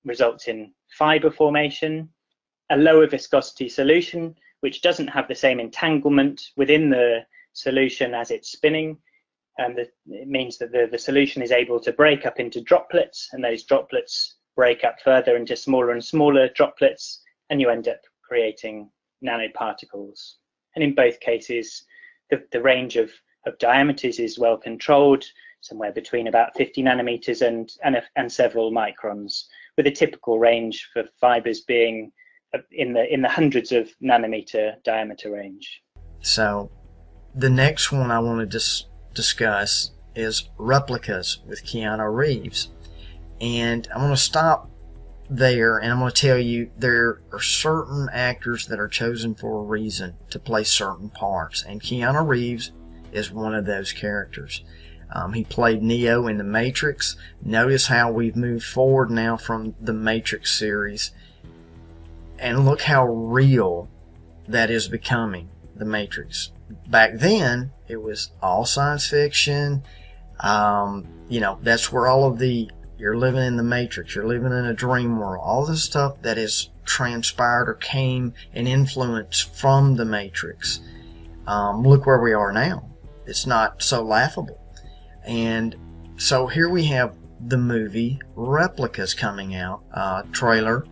results in fiber formation. A lower viscosity solution, which doesn't have the same entanglement within the solution as it's spinning, it means that the solution is able to break up into droplets, and those droplets break up further into smaller and smaller droplets, and you end up creating nanoparticles. And in both cases, the range of diameters is well controlled, somewhere between about 50 nanometers and several microns, with a typical range for fibers being in the hundreds of nanometer diameter range. So the next one I want to discuss is replicas with Keanu Reeves. And I'm going to stop there, and I'm going to tell you there are certain actors that are chosen for a reason to play certain parts, and Keanu Reeves is one of those characters. He played Neo in The Matrix. Notice how we've moved forward now from the Matrix series, and look how real that is becoming, The Matrix. Back then, it was all science fiction. You know, that's where all of the, you're living in the Matrix, you're living in a dream world, all this stuff that is transpired or came and influenced from the Matrix. Look where we are now. It's not so laughable. And so here we have the movie Replicas coming out, trailer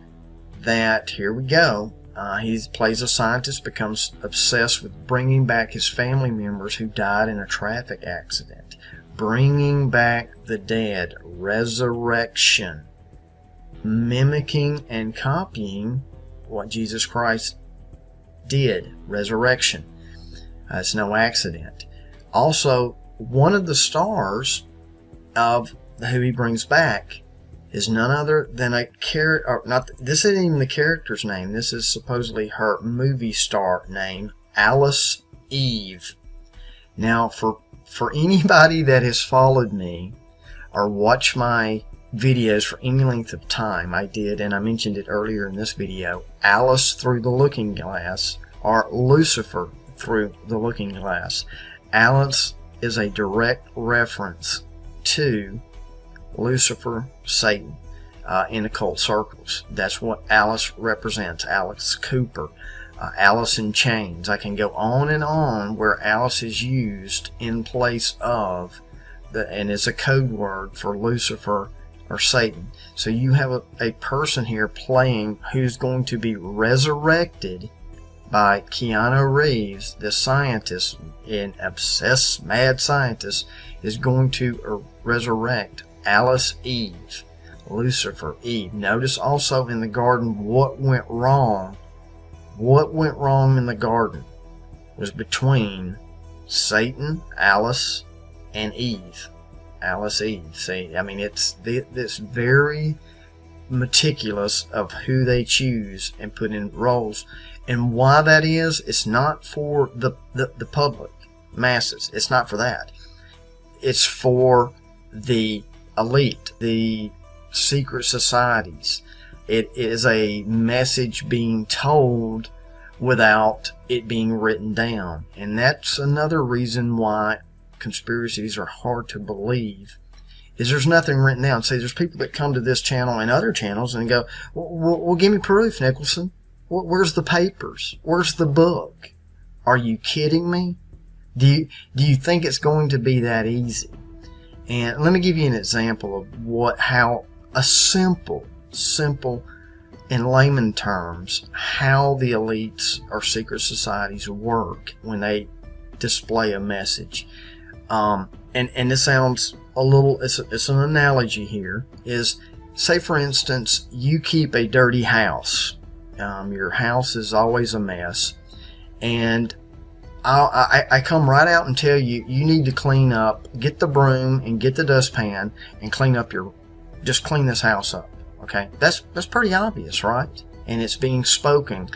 that, here we go, he plays a scientist, becomes obsessed with bringing back his family members who died in a traffic accident. Bringing back the dead, resurrection, mimicking and copying what Jesus Christ did, resurrection. It's no accident. Also, one of the stars of who he brings back is none other than a character. This isn't even the character's name. This is supposedly her movie star name, Alice Eve. Now, for anybody that has followed me or watched my videos for any length of time, I did, and I mentioned it earlier in this video, Alice Through the Looking Glass, or Lucifer Through the Looking Glass. Alice is a direct reference to Lucifer, Satan, in occult circles. That's what Alice represents. Alice Cooper, Alice in Chains. I can go on and on where Alice is used in place of and is a code word for Lucifer or Satan. So you have a person here playing who's going to be resurrected by Keanu Reeves, the scientist, an obsessed mad scientist, is going to resurrect Alice Eve, Lucifer, Eve. Notice also in the garden what went wrong. What went wrong in the garden was between Satan, Alice, and Eve. Alice, Eve. See, I mean, it's this very meticulous of who they choose and put in roles. And why that is, it's not for the public masses. It's not for that. It's for the elite, the secret societies. It is a message being told without it being written down. And that's another reason why conspiracies are hard to believe, is there's nothing written down. See, there's people that come to this channel and other channels and go, well, give me proof, Nicholson. Where's the papers? Where's the book? Are you kidding me? Do you think it's going to be that easy? And let me give you an example of how a simple, in layman terms, how the elites or secret societies work when they display a message. And this sounds a little, it's an analogy here, is, say for instance, you keep a dirty house. Your house is always a mess, and I come right out and tell you, you need to clean up, get the broom and get the dustpan and clean up just clean this house up. Okay, that's pretty obvious, right? And it's being spoken.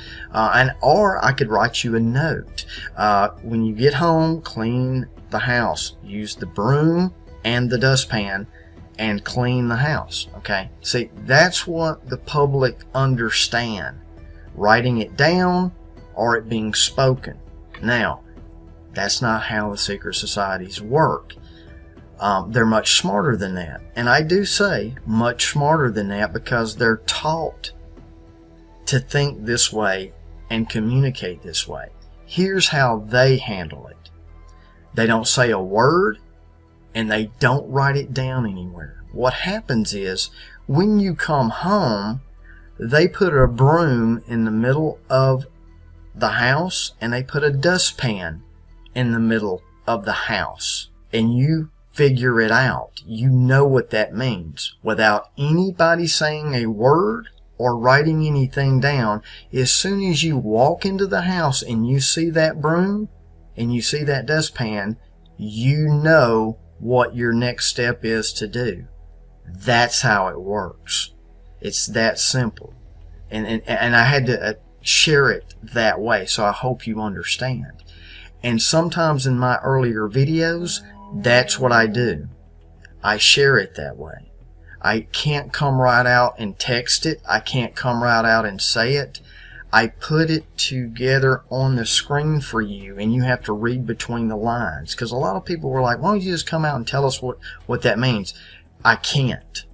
Or I could write you a note. When you get home, clean the house. Use the broom and the dustpan and clean the house. Okay, see, that's what the public understand. Writing it down or it being spoken. Now, that's not how the secret societies work. They're much smarter than that. And I do say much smarter than that because they're taught to think this way and communicate this way. Here's how they handle it. They don't say a word and they don't write it down anywhere. What happens is, when you come home, they put a broom in the middle of the house and they put a dustpan in the middle of the house. And you figure it out. You know what that means. Without anybody saying a word or writing anything down, as soon as you walk into the house and you see that broom and you see that dustpan, you know what your next step is to do. That's how it works. It's that simple. And I had to share it that way, so I hope you understand. And sometimes in my earlier videos, that's what I do. I share it that way. I can't come right out and text it. I can't come right out and say it. I put it together on the screen for you, and you have to read between the lines. Because a lot of people were like, why don't you just come out and tell us what that means? I can't.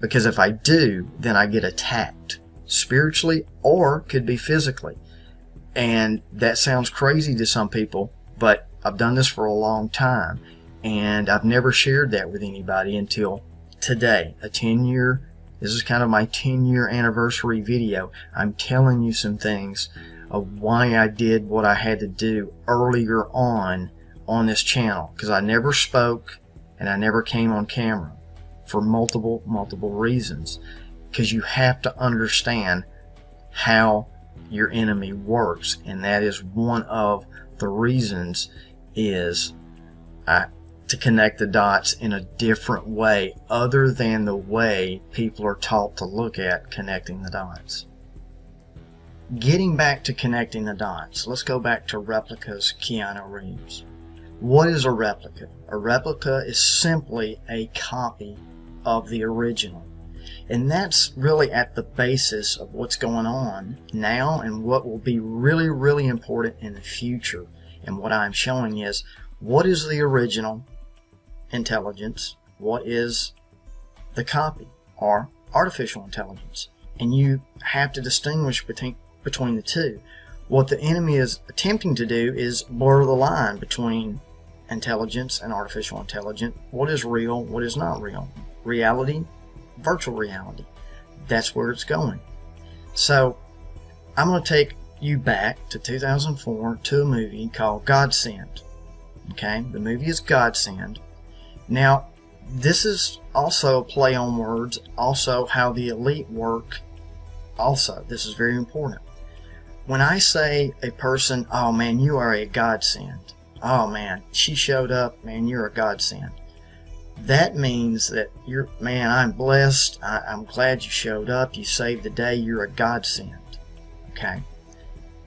Because if I do, then I get attacked. Spiritually, or could be physically. And that sounds crazy to some people, but I've done this for a long time, and I've never shared that with anybody until today. This is kind of my 10-year anniversary video. I'm telling you some things of why I did what I had to do earlier on this channel, because I never spoke and I never came on camera for multiple reasons. Because you have to understand how your enemy works, and that is one of the reasons is to connect the dots in a different way other than the way people are taught to look at connecting the dots. Getting back to connecting the dots, let's go back to Replica's Keanu Reeves. What is a replica? A replica is simply a copy of the original. And that's really at the basis of what's going on now and what will be really, really important in the future. And what I'm showing is, what is the original intelligence? What is the copy or artificial intelligence? And you have to distinguish between the two. What the enemy is attempting to do is blur the line between intelligence and artificial intelligence. What is real? What is not real? Reality, virtual reality. That's where it's going. So I'm going to take you back to 2004 to a movie called Godsend. Okay, the movie is Godsend. Now, this is also a play on words, also how the elite work. Also, this is very important. When I say a person, oh man, you are a godsend. Oh man, she showed up, man, you're a godsend. That means that you're, man, I'm blessed. I'm glad you showed up. You saved the day. You're a godsend. Okay.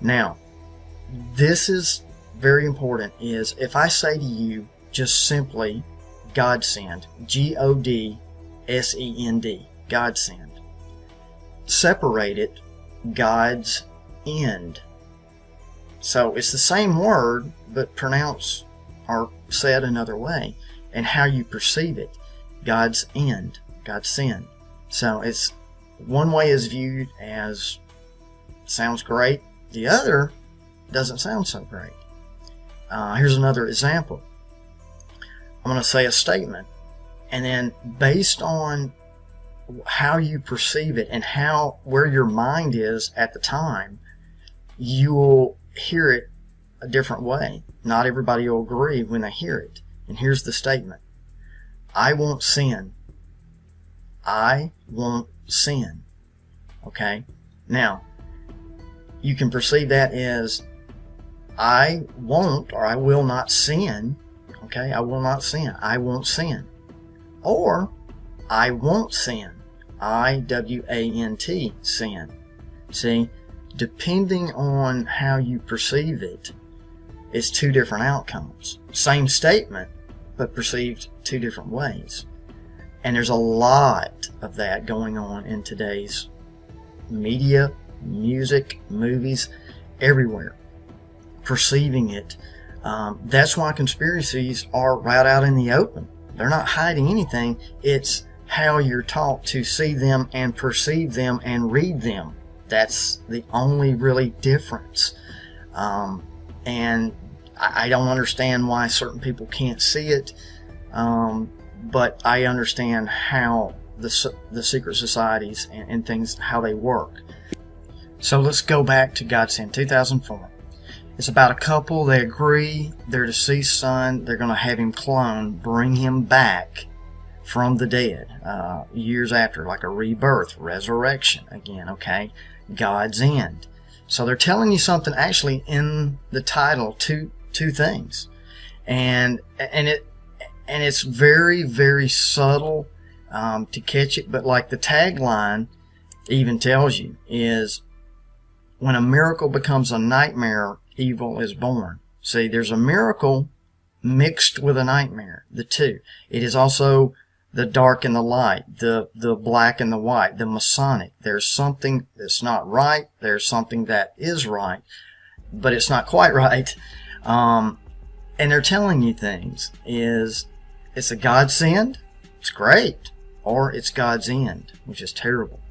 Now, this is very important. Is if I say to you just simply godsend, Godsend, godsend. Separate it, God's end. So it's the same word, but pronounced or said another way. And how you perceive it, God's end, God's sin. So it's one way is viewed as sounds great, the other doesn't sound so great. Here's another example. I'm going to say a statement, and then based on how you perceive it and where your mind is at the time, you will hear it a different way. Not everybody will agree when they hear it. And here's the statement. I won't sin. I won't sin. Okay? Now, you can perceive that as I won't or I will not sin. Okay? I will not sin. I won't sin. Or I won't sin. I-W-A-N-T, sin. See? Depending on how you perceive it, it's two different outcomes. Same statement, but perceived two different ways. And there's a lot of that going on in today's media, music, movies, everywhere. Perceiving it. That's why conspiracies are right out in the open. They're not hiding anything. It's how you're taught to see them and perceive them and read them. That's the only really difference. And I don't understand why certain people can't see it, but I understand how the secret societies and things, how they work. So let's go back to Godsend 2004. It's about a couple. They agree their deceased son, they're going to have him cloned, bring him back from the dead years after, like a rebirth, resurrection again, okay? God's end. So they're telling you something actually in the title, two things. And it's very, very subtle to catch it, but like the tagline even tells you is, when a miracle becomes a nightmare, evil is born. See, there's a miracle mixed with a nightmare, the two. It is also the dark and the light, the black and the white, the Masonic. There's something that's not right, there's something that is right, but it's not quite right. And they're telling you things. It's a godsend, it's great, or it's God's end, which is terrible.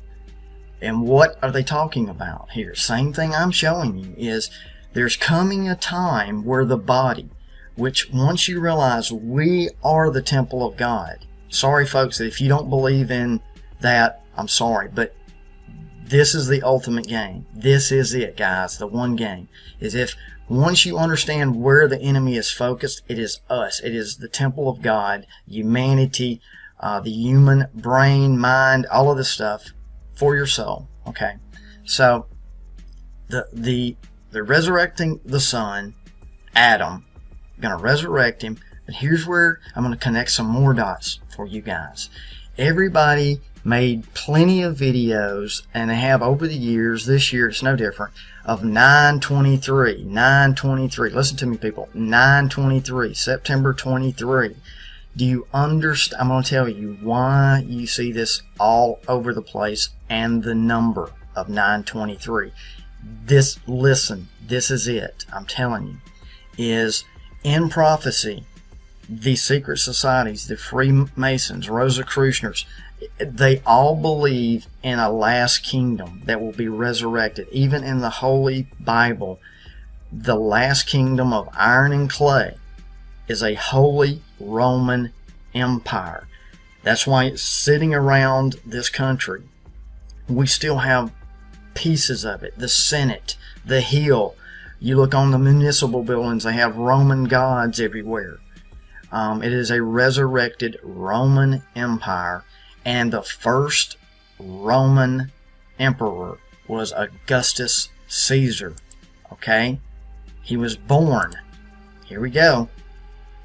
And what are they talking about here? Same thing I'm showing you is there's coming a time where the body, which once you realize we are the temple of God. Sorry folks, if you don't believe in that, I'm sorry, but this is the ultimate game. This is it, guys. The one game is if once you understand where the enemy is focused, it is us. It is the temple of God, humanity, the human brain, mind, all of this stuff for your soul. Okay, so they're resurrecting the son, Adam. Going to resurrect him. But here's where I'm going to connect some more dots for you guys. Everybody made plenty of videos, and they have over the years. This year it's no different, of 9/23. 9/23. Listen to me, people. 9/23. September 23. Do you understand? I'm going to tell you why you see this all over the place and the number of 9/23. Listen, this is it. I'm telling you. Is in prophecy, the secret societies, the Freemasons, Rosicrucians, they all believe in a last kingdom that will be resurrected. Even in the Holy Bible, the last kingdom of iron and clay is a Holy Roman Empire. That's why it's sitting around this country. We still have pieces of it. The Senate, the Hill. You look on the municipal buildings, they have Roman gods everywhere. It is a resurrected Roman Empire, and the first Roman emperor was Augustus Caesar. Okay? He was born, here we go,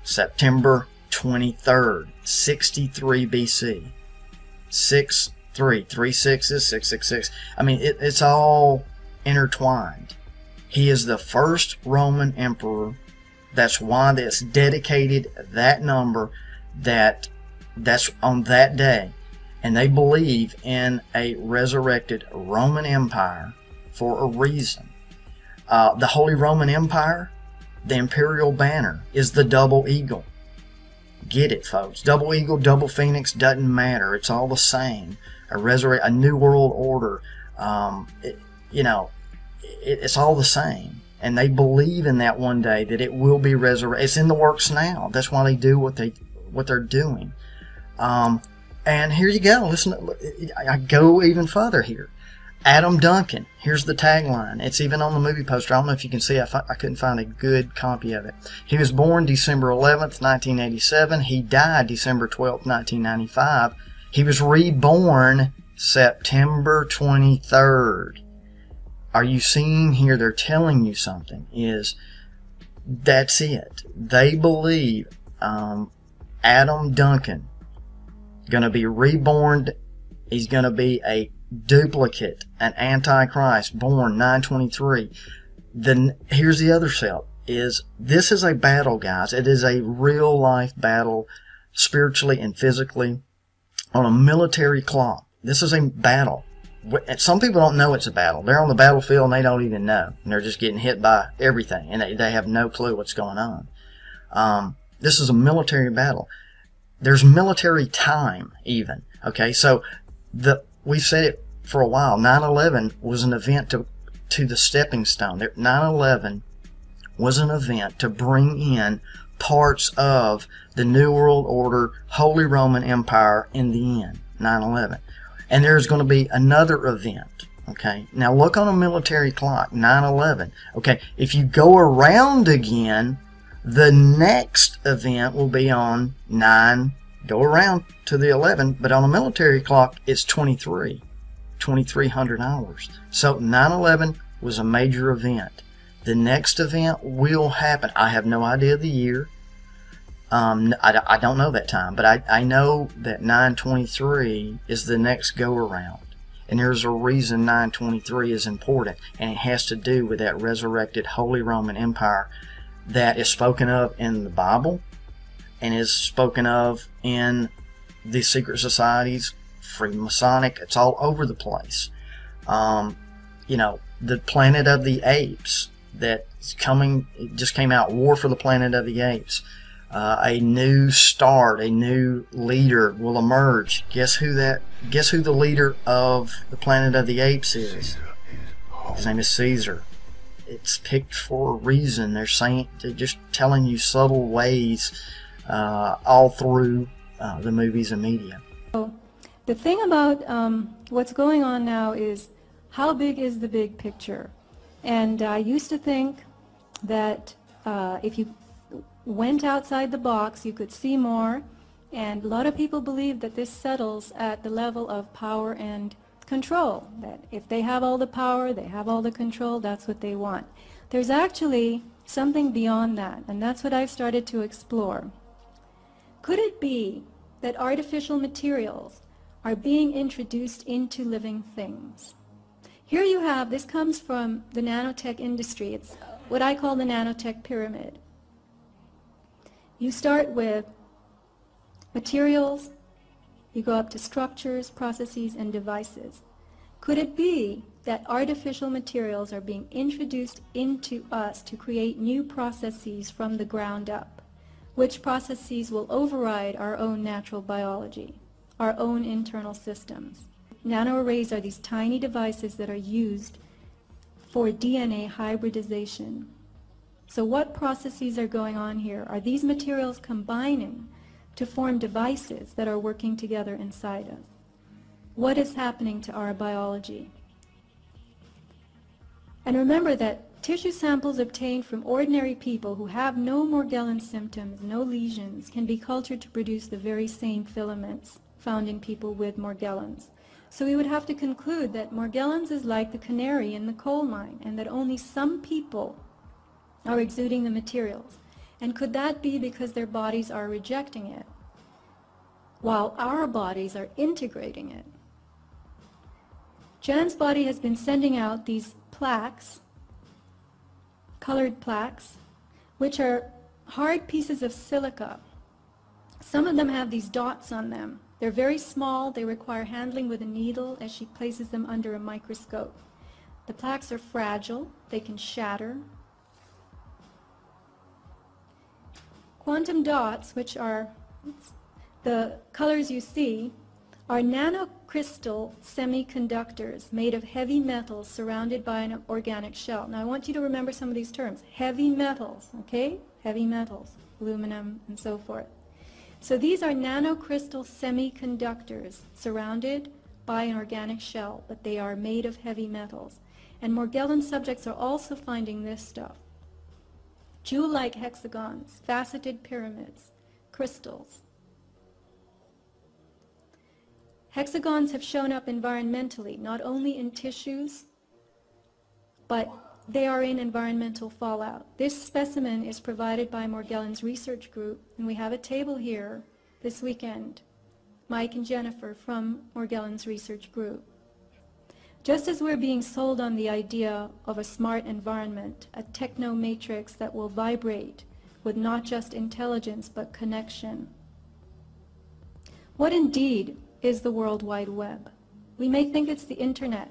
September 23rd, 63 BC. 3 sixes, 666. I mean, it's all intertwined. He is the first Roman emperor. That's why that's dedicated that number, that's on that day. And they believe in a resurrected Roman Empire for a reason. The Holy Roman Empire, the imperial banner, is the double eagle. Get it, folks. Double eagle, double phoenix, doesn't matter. It's all the same. A new world order. It's all the same. And they believe in that one day that it will be resurrected. It's in the works now. That's why they do what they're doing. And here you go. Listen, I go even further here. Adam Duncan. Here's the tagline. It's even on the movie poster. I don't know if you can see it. I couldn't find a good copy of it. He was born December 11th, 1987. He died December 12th, 1995. He was reborn September 23rd. Are you seeing here? They're telling you something. That's it. They believe Adam Duncan going to be reborn. He's going to be a duplicate, an antichrist, born 9/23. Then here's the other step. This is a battle, guys. It is a real life battle, spiritually and physically, on a military clock. This is a battle. Some people don't know it's a battle. They're on the battlefield and they don't even know. And they're just getting hit by everything. And they have no clue what's going on. This is a military battle. There's military time even. Okay, so we've said it for a while. 9/11 was an event to the stepping stone. 9/11 was an event to bring in parts of the New World Order, Holy Roman Empire in the end. 9/11. And there's going to be another event, Okay, now look on a military clock, 9/11. Okay, if you go around again, the next event will be on 9, go around to the 11, but on a military clock, it's 2300 hours. So 9/11 was a major event. The next event will happen. I have no idea the year. I don't know that time, but I know that 9/23 is the next go-around. And there's a reason 9/23 is important, and it has to do with that resurrected Holy Roman Empire that is spoken of in the Bible and is spoken of in the secret societies, Freemasonic. It's all over the place. You know, the Planet of the Apes that's coming, it just came out, War for the Planet of the Apes. A new start, a new leader will emerge. Guess who the leader of the Planet of the Apes is? His name is Caesar. It's picked for a reason. They're just telling you subtle ways all through the movies and media. So the thing about what's going on now is, how big is the big picture? And I used to think that if you went outside the box, you could see more, and a lot of people believe that this settles at the level of power and control, that if they have all the power, they have all the control, that's what they want. There's actually something beyond that, and that's what I've started to explore. Could it be that artificial materials are being introduced into living things? Here you have, this comes from the nanotech industry. It's what I call the nanotech pyramid. You start with materials, you go up to structures, processes, and devices. Could it be that artificial materials are being introduced into us to create new processes from the ground up, which processes will override our own natural biology, our own internal systems? Nanoarrays are these tiny devices that are used for DNA hybridization. So what processes are going on here? Are these materials combining to form devices that are working together inside us? What is happening to our biology? And remember that tissue samples obtained from ordinary people who have no Morgellons symptoms, no lesions, can be cultured to produce the very same filaments found in people with Morgellons. So we would have to conclude that Morgellons is like the canary in the coal mine, and that only some people are exuding the materials. And could that be because their bodies are rejecting it, while our bodies are integrating it? Jan's body has been sending out these plaques, colored plaques, which are hard pieces of silica. Some of them have these dots on them. They're very small. They require handling with a needle as she places them under a microscope. The plaques are fragile. They can shatter. Quantum dots, which are the colors you see, are nanocrystal semiconductors made of heavy metals surrounded by an organic shell. Now I want you to remember some of these terms. Heavy metals, okay? Heavy metals, aluminum and so forth. So these are nanocrystal semiconductors surrounded by an organic shell, but they are made of heavy metals. And Morgellon subjects are also finding this stuff. Jewel-like hexagons, faceted pyramids, crystals. Hexagons have shown up environmentally, not only in tissues, but they are in environmental fallout. This specimen is provided by Morgellons Research Group, and we have a table here this weekend, Mike and Jennifer from Morgellons Research Group. Just as we're being sold on the idea of a smart environment, a techno-matrix that will vibrate with not just intelligence but connection. What indeed is the World Wide Web? We may think it's the internet,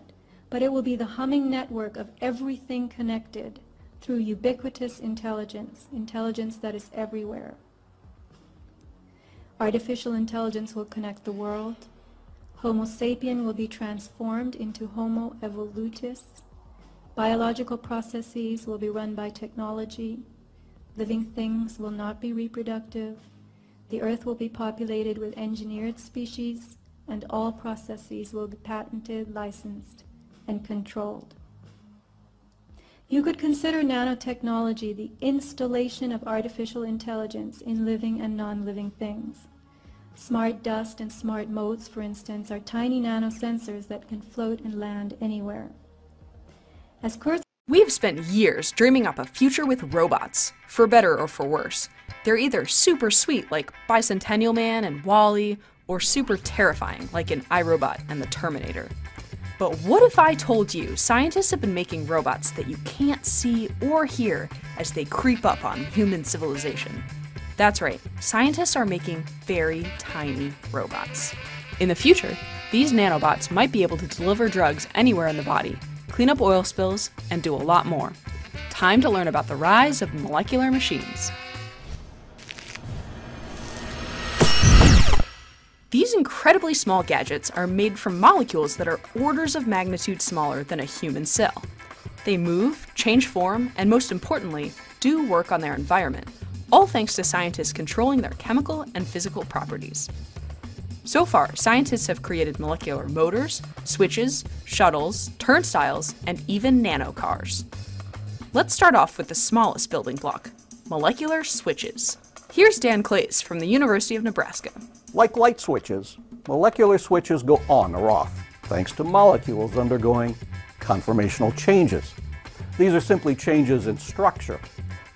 but it will be the humming network of everything connected through ubiquitous intelligence, intelligence that is everywhere. Artificial intelligence will connect the world. Homo sapien will be transformed into Homo evolutus. Biological processes will be run by technology. Living things will not be reproductive. The earth will be populated with engineered species, and all processes will be patented, licensed, and controlled. You could consider nanotechnology the installation of artificial intelligence in living and non-living things. Smart dust and smart motes, for instance, are tiny nanosensors that can float and land anywhere. As Kurt We've spent years dreaming up a future with robots, for better or for worse. They're either super sweet like Bicentennial Man and WALL-E, or super terrifying like in iRobot and the Terminator. But what if I told you scientists have been making robots that you can't see or hear as they creep up on human civilization? That's right, scientists are making very tiny robots. In the future, these nanobots might be able to deliver drugs anywhere in the body, clean up oil spills, and do a lot more. Time to learn about the rise of molecular machines. These incredibly small gadgets are made from molecules that are orders of magnitude smaller than a human cell. They move, change form, and most importantly, do work on their environment, all thanks to scientists controlling their chemical and physical properties. So far, scientists have created molecular motors, switches, shuttles, turnstiles, and even nanocars. Let's start off with the smallest building block, molecular switches. Here's Dan Clays from the University of Nebraska. Like light switches, molecular switches go on or off, thanks to molecules undergoing conformational changes. These are simply changes in structure.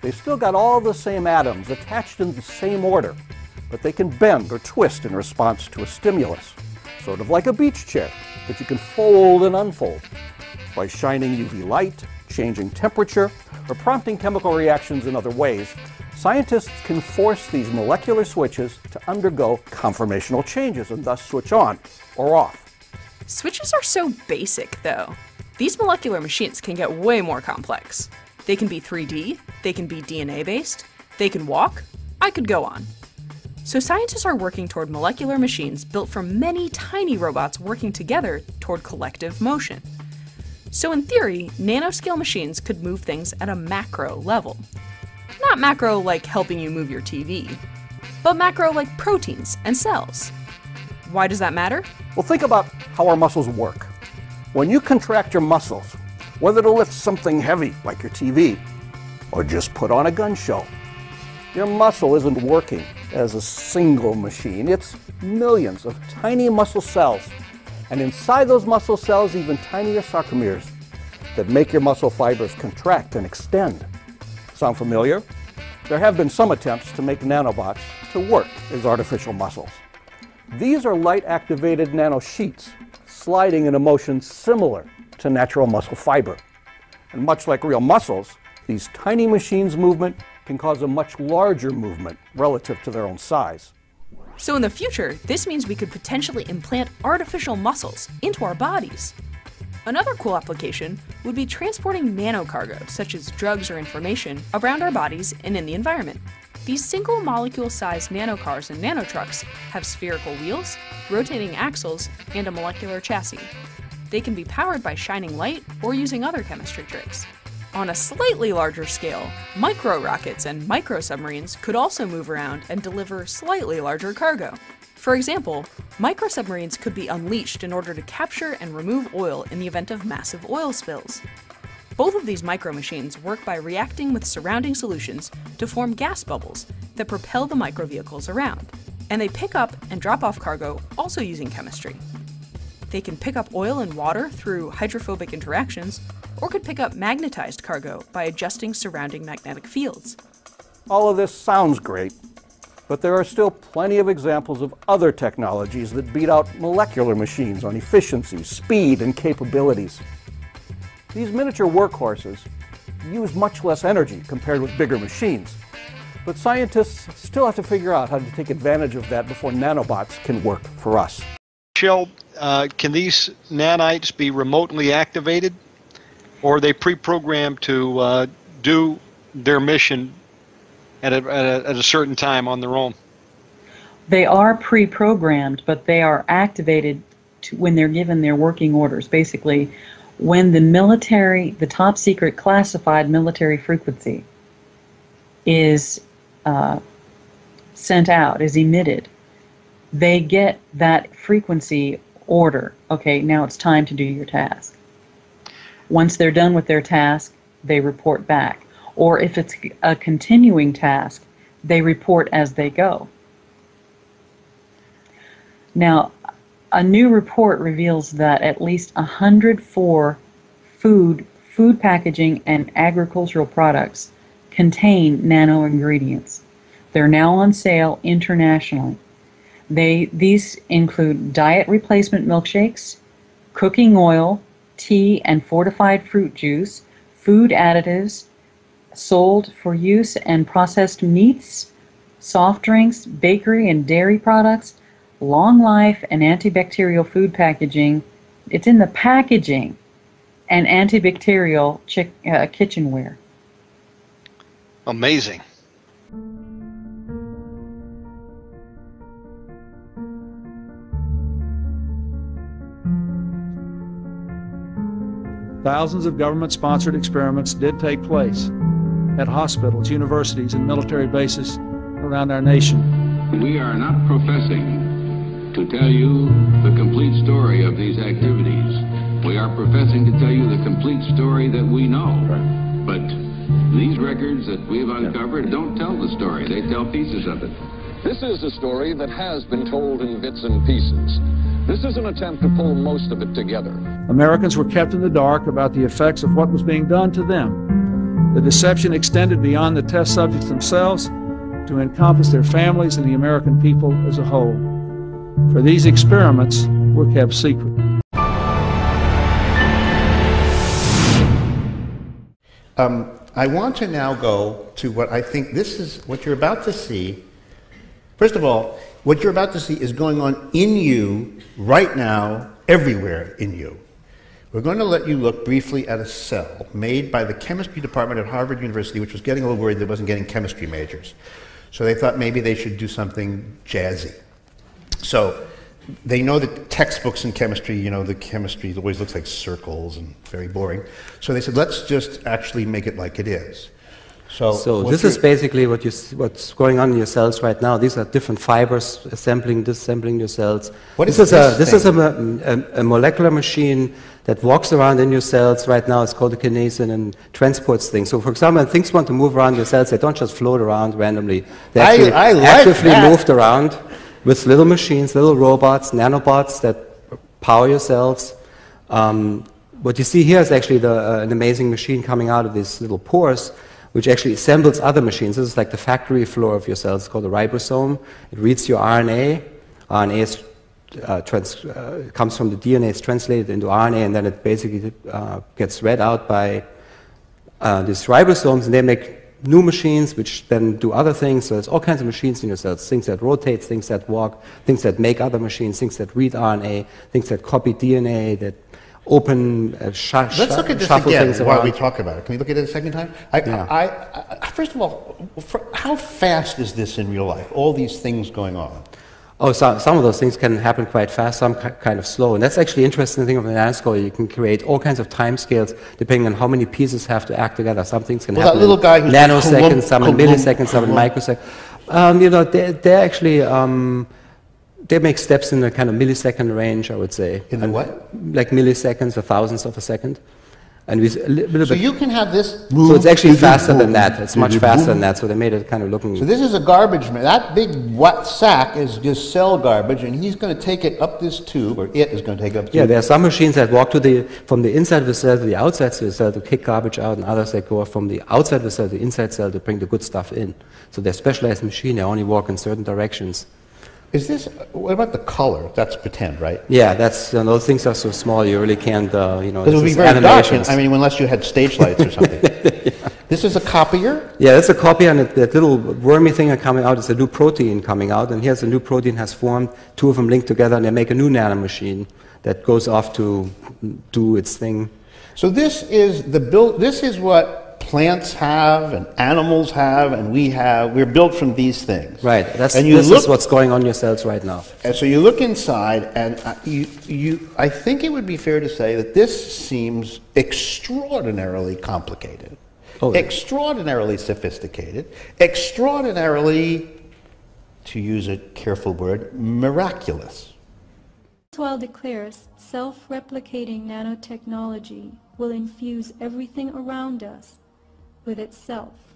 They've still got all the same atoms attached in the same order, but they can bend or twist in response to a stimulus, sort of like a beach chair that you can fold and unfold. By shining UV light, changing temperature, or prompting chemical reactions in other ways, scientists can force these molecular switches to undergo conformational changes and thus switch on or off. Switches are so basic, though. These molecular machines can get way more complex. They can be 3D, they can be DNA-based, they can walk. I could go on. So scientists are working toward molecular machines built from many tiny robots working together toward collective motion. So in theory, nanoscale machines could move things at a macro level. Not macro like helping you move your TV, but macro like proteins and cells. Why does that matter? Well, think about how our muscles work. When you contract your muscles, whether to lift something heavy like your TV, or just put on a gun show, your muscle isn't working as a single machine. It's millions of tiny muscle cells, and inside those muscle cells, even tinier sarcomeres that make your muscle fibers contract and extend. Sound familiar? There have been some attempts to make nanobots to work as artificial muscles. These are light-activated nanosheets, sliding in a motion similar to natural muscle fiber. And much like real muscles, these tiny machines' movement can cause a much larger movement relative to their own size. So in the future, this means we could potentially implant artificial muscles into our bodies. Another cool application would be transporting nanocargo, such as drugs or information, around our bodies and in the environment. These single molecule-sized nanocars and nanotrucks have spherical wheels, rotating axles, and a molecular chassis. They can be powered by shining light or using other chemistry tricks. On a slightly larger scale, micro-rockets and micro-submarines could also move around and deliver slightly larger cargo. For example, micro-submarines could be unleashed in order to capture and remove oil in the event of massive oil spills. Both of these micro-machines work by reacting with surrounding solutions to form gas bubbles that propel the micro-vehicles around, and they pick up and drop off cargo also using chemistry. They can pick up oil and water through hydrophobic interactions, or could pick up magnetized cargo by adjusting surrounding magnetic fields. All of this sounds great, but there are still plenty of examples of other technologies that beat out molecular machines on efficiency, speed, and capabilities. These miniature workhorses use much less energy compared with bigger machines, but scientists still have to figure out how to take advantage of that before nanobots can work for us. Michelle, can these nanites be remotely activated, or are they pre-programmed to do their mission at a certain time on their own? They are pre-programmed, but they are activated when they're given their working orders. Basically, when the military, the top secret classified military frequency is sent out, is emitted, they get that frequency order. Okay, now it's time to do your task. Once they're done with their task, they report back. Or if it's a continuing task, they report as they go. Now, a new report reveals that at least 104 food packaging, and agricultural products contain nano ingredients. They're now on sale internationally. These include diet replacement milkshakes, cooking oil, tea and fortified fruit juice, food additives sold for use and processed meats, soft drinks, bakery and dairy products, long life and antibacterial food packaging. It's in the packaging. And antibacterial kitchenware. Amazing. Thousands of government-sponsored experiments did take place at hospitals, universities, and military bases around our nation. We are not professing to tell you the complete story of these activities. We are professing to tell you the complete story that we know. Right. But these records that we've uncovered don't tell the story. They tell pieces of it. This is a story that has been told in bits and pieces. This is an attempt to pull most of it together. Americans were kept in the dark about the effects of what was being done to them. The deception extended beyond the test subjects themselves to encompass their families and the American people as a whole. For these experiments were kept secret. I want to now go to what I think this is what you're about to see. First of all, what you're about to see is going on in you right now, everywhere in you. We're going to let you look briefly at a cell made by the chemistry department at Harvard University, which was getting a little worried that it wasn't getting chemistry majors. So they thought maybe they should do something jazzy. So they know that textbooks in chemistry, you know, the chemistry always looks like circles and very boring. So they said, let's just actually make it like it is. So this is basically what's going on in your cells right now. These are different fibers assembling, disassembling your cells. This is a molecular machine that walks around in your cells right now. It's called a kinesin and transports things. So for example, when things want to move around your cells, they don't just float around randomly. They actually actively moved around with little machines, little robots, nanobots that power your cells. What you see here is actually an amazing machine coming out of these little pores, which actually assembles other machines. This is like the factory floor of your cells. It's called a ribosome. It reads your RNA. RNA is, comes from the DNA, it's translated into RNA, and then it basically gets read out by these ribosomes, and they make new machines which then do other things. So there's all kinds of machines in your cells, things that rotate, things that walk, things that make other machines, things that read RNA, things that copy DNA, that open, Let's look at this again while we talk about it. Can we look at it a second time? First of all, how fast is this in real life, all these things going on? Oh, some of those things can happen quite fast, some kind of slow. And that's actually the interesting thing of the nanoscale. You can create all kinds of time scales depending on how many pieces have to act together. Some things can happen in nanoseconds, some in milliseconds, some in microseconds. You know, they're actually, they make steps in the kind of millisecond range, I would say. In the what? Like milliseconds or thousandths of a second. And with a little bit. So you can have this move. So it's actually faster than that. It's much faster than that. So they made it kind of looking. So this is a garbage man. That big wet sack is just cell garbage, and he's going to take it up this tube, or it is going to take it up. Yeah, there are some machines that walk from the inside of the cell to the outside of the cell to kick garbage out, and others that go from the outside of the cell to the inside cell to bring the good stuff in. So they're specialized machines. They only walk in certain directions. Is this, what about the color? That's pretend, right? Yeah, that's, those things are so small you really can't, you know, it would be very dark, I mean, unless you had stage lights or something. Yeah. This is a copier? Yeah, it's a copier, and that little wormy thing coming out is a new protein coming out, and here's a new protein has formed, two of them linked together, and they make a new nanomachine that goes off to do its thing. So this is this is what plants have and animals have and we have. We're built from these things. Right. This is what's going on in your cells right now. And so you look inside, and I think it would be fair to say that this seems extraordinarily complicated, extraordinarily sophisticated, extraordinarily, to use a careful word, miraculous. Kurzweil declares self-replicating nanotechnology will infuse everything around us with itself.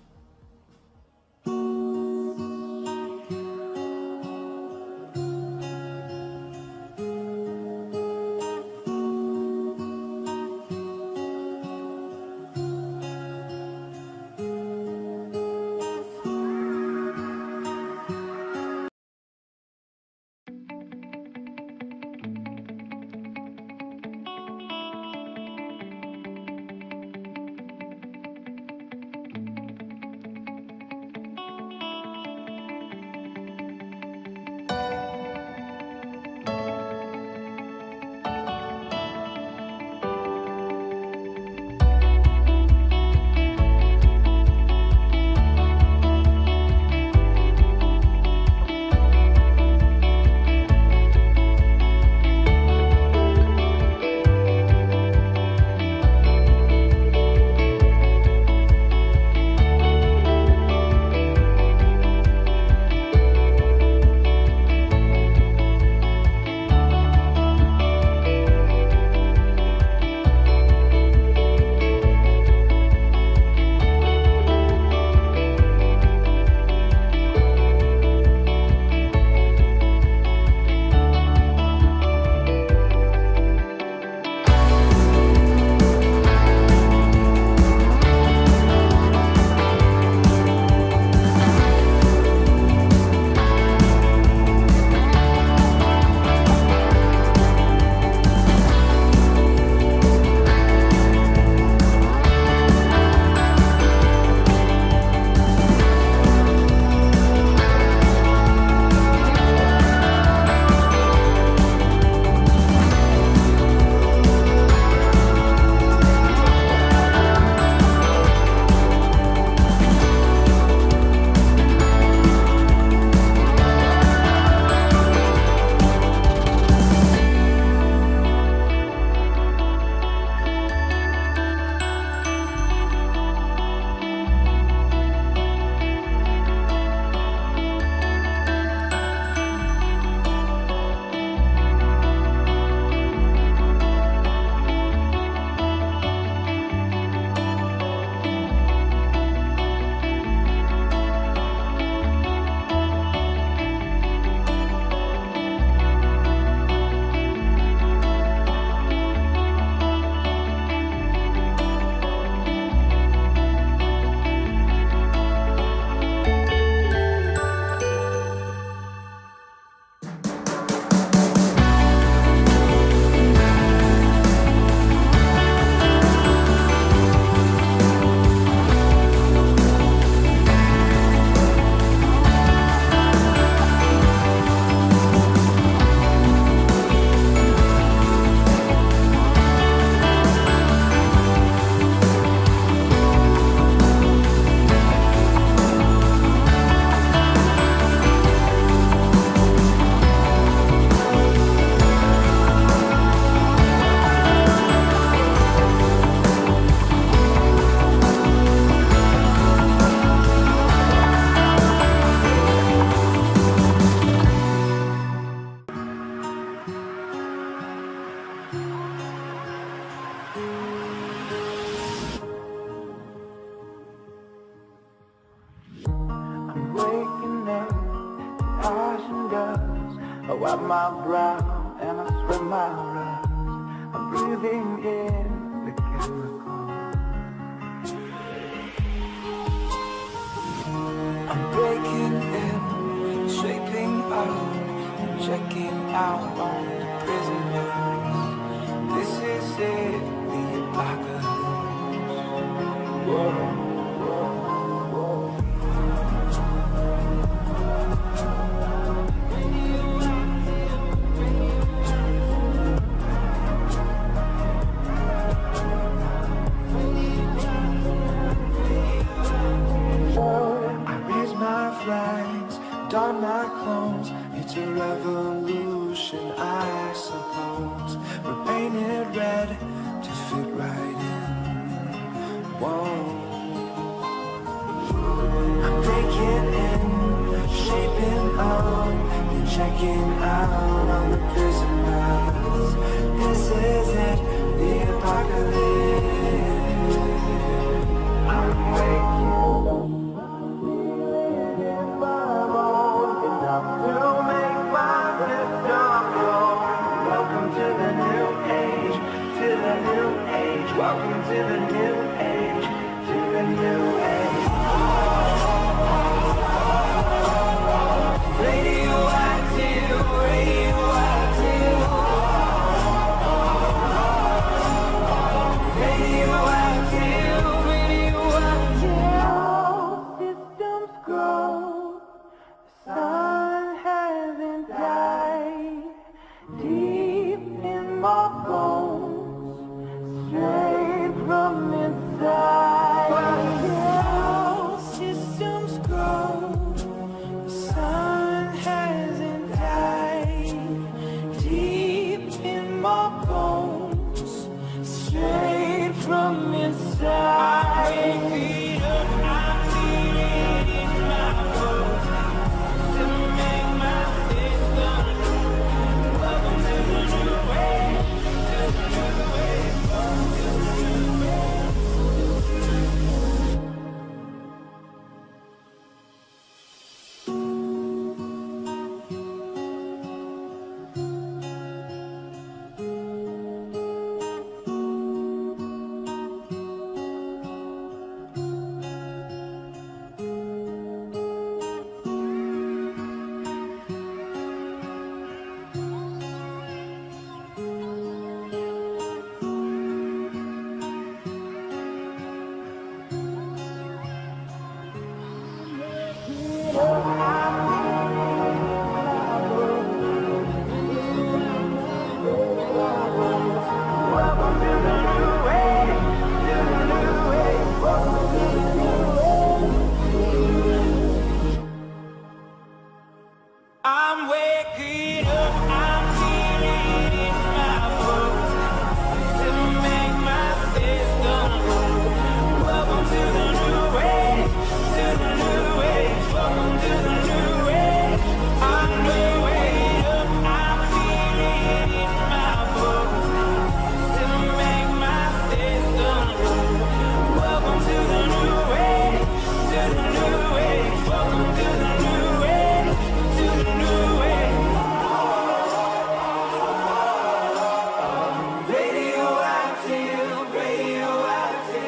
I wipe my brow and I spread my rust. I'm breathing in the chemicals. I'm breaking in, shaping out, and checking out on the prisoners. This is it, the apocalypse. Whoa. Don my clones, it's a revolution, I suppose. We're painted red to fit right in. Whoa. I'm breaking in, shaping up, and checking out on the prisoners. welcome to the new age, to the new age. Radioactive, radioactive. Radioactive, radioactive. Systems grow, the sun hasn't died. Deep in my bones, straight from inside. While systems grow, the sun hasn't died. Deep in my bones, straight from inside. I'm feeling in my bones to make my system. Welcome to the new age, to the new age, welcome to the new age. I'm waking up, I'm feeling in my bones to make my system. Welcome to the new age, to the new age. Welcome to the new age. I'm waking up, I'm feeling in my bones to make my system. Welcome to the new age, to the new age. Welcome to the new age, to the new age. Radioactive, radioactive.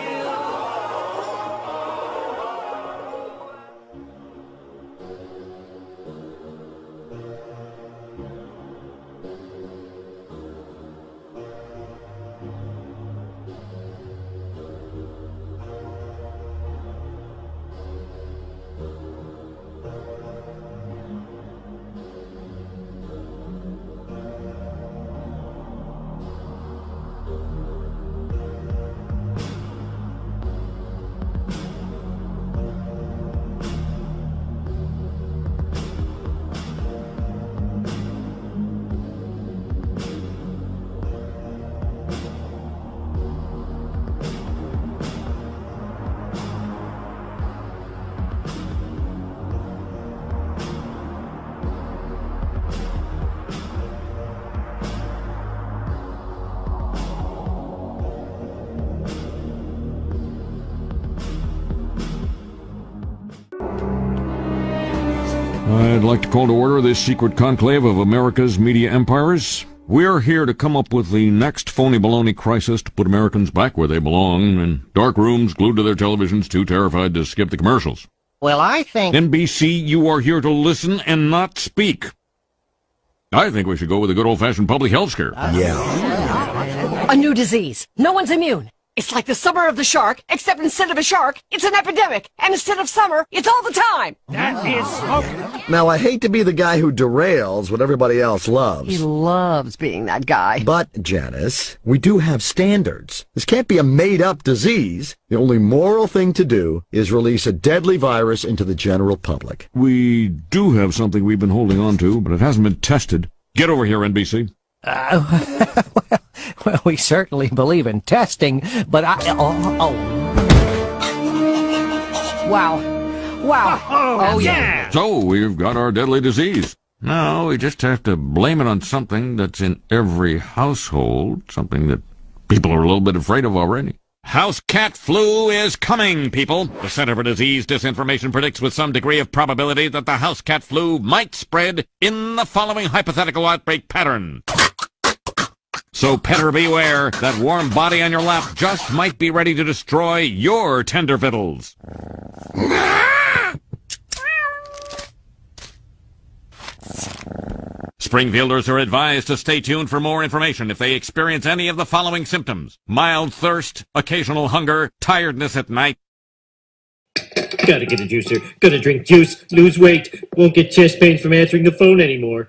I'd like to call to order this secret conclave of America's media empires. We're here to come up with the next phony baloney crisis to put Americans back where they belong, in dark rooms glued to their televisions, too terrified to skip the commercials. Well, I think... NBC, you are here to listen and not speak. I think we should go with a good old-fashioned public health scare. A new disease. No one's immune. It's like the summer of the shark, except instead of a shark, it's an epidemic. And instead of summer, it's all the time. That is smoking. Now, I hate to be the guy who derails what everybody else loves. He loves being that guy. But, Janice, we do have standards. This can't be a made-up disease. The only moral thing to do is release a deadly virus into the general public. We do have something we've been holding on to, but it hasn't been tested. Get over here, NBC. Well, we certainly believe in testing, but Wow. Oh, yeah. So, we've got our deadly disease. Now, we just have to blame it on something that's in every household, something that people are a little bit afraid of already. House cat flu is coming, people. The Center for Disease Disinformation predicts with some degree of probability that the house cat flu might spread in the following hypothetical outbreak pattern. So petter beware, that warm body on your lap just might be ready to destroy your tender victuals. Springfielders are advised to stay tuned for more information if they experience any of the following symptoms: mild thirst, occasional hunger, tiredness at night. Gotta get a juicer, gotta drink juice, lose weight, won't get chest pain from answering the phone anymore.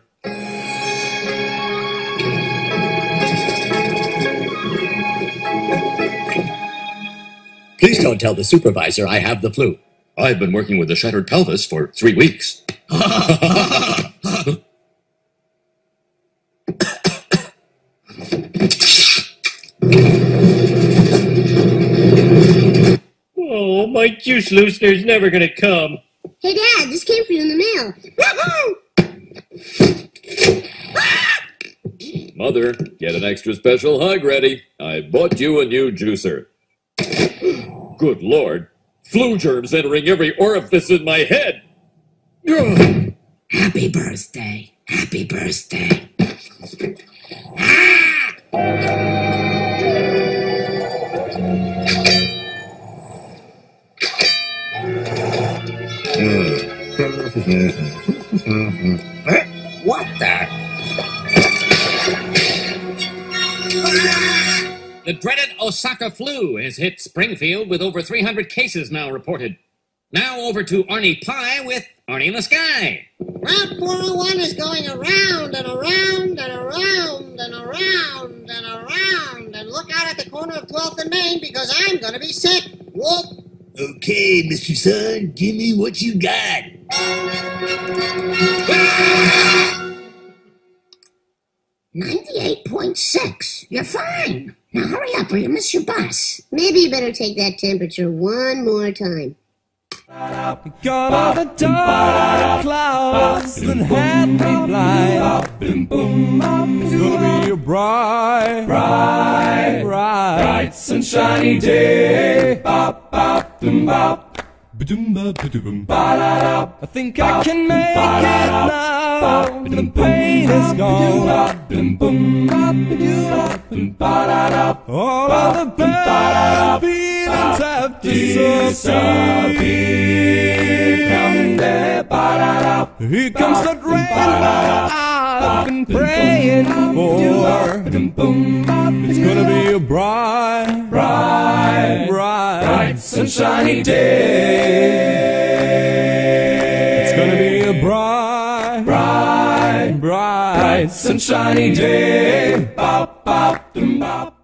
Please don't tell the supervisor I have the flu. I've been working with a shattered pelvis for 3 weeks. Oh, my juice loosener's never gonna come. Hey, Dad, this came for you in the mail. Mother, get an extra special hug ready. I bought you a new juicer. Good Lord. Flu germs entering every orifice in my head. Happy birthday. Happy birthday. What the? The dreaded Osaka flu has hit Springfield with over 300 cases now reported. Now over to Arnie Pie with Arnie in the Sky. Route 401 is going around and around and around and around and around. And look out at the corner of 12th and Main because I'm going to be sick. Whoop. Okay, Mr. Sun, give me what you got. 98.6. You're fine. Now hurry up or you'll miss your bus. Maybe you better take that temperature one more time. Gone are the dark clouds that had me blind. It's gonna be a bright, bright, bright, sunshiny day. Bop, bop, dum, bop. I think I can make it now. The pain is gone. All of the bad feelings have disappeared. Here comes that rain I've been praying for. It's gonna be a bright, bright, bright, sunshiny day. It's gonna be a bright, bright, bright, sunshiny day. Bop, bop, dum, bop.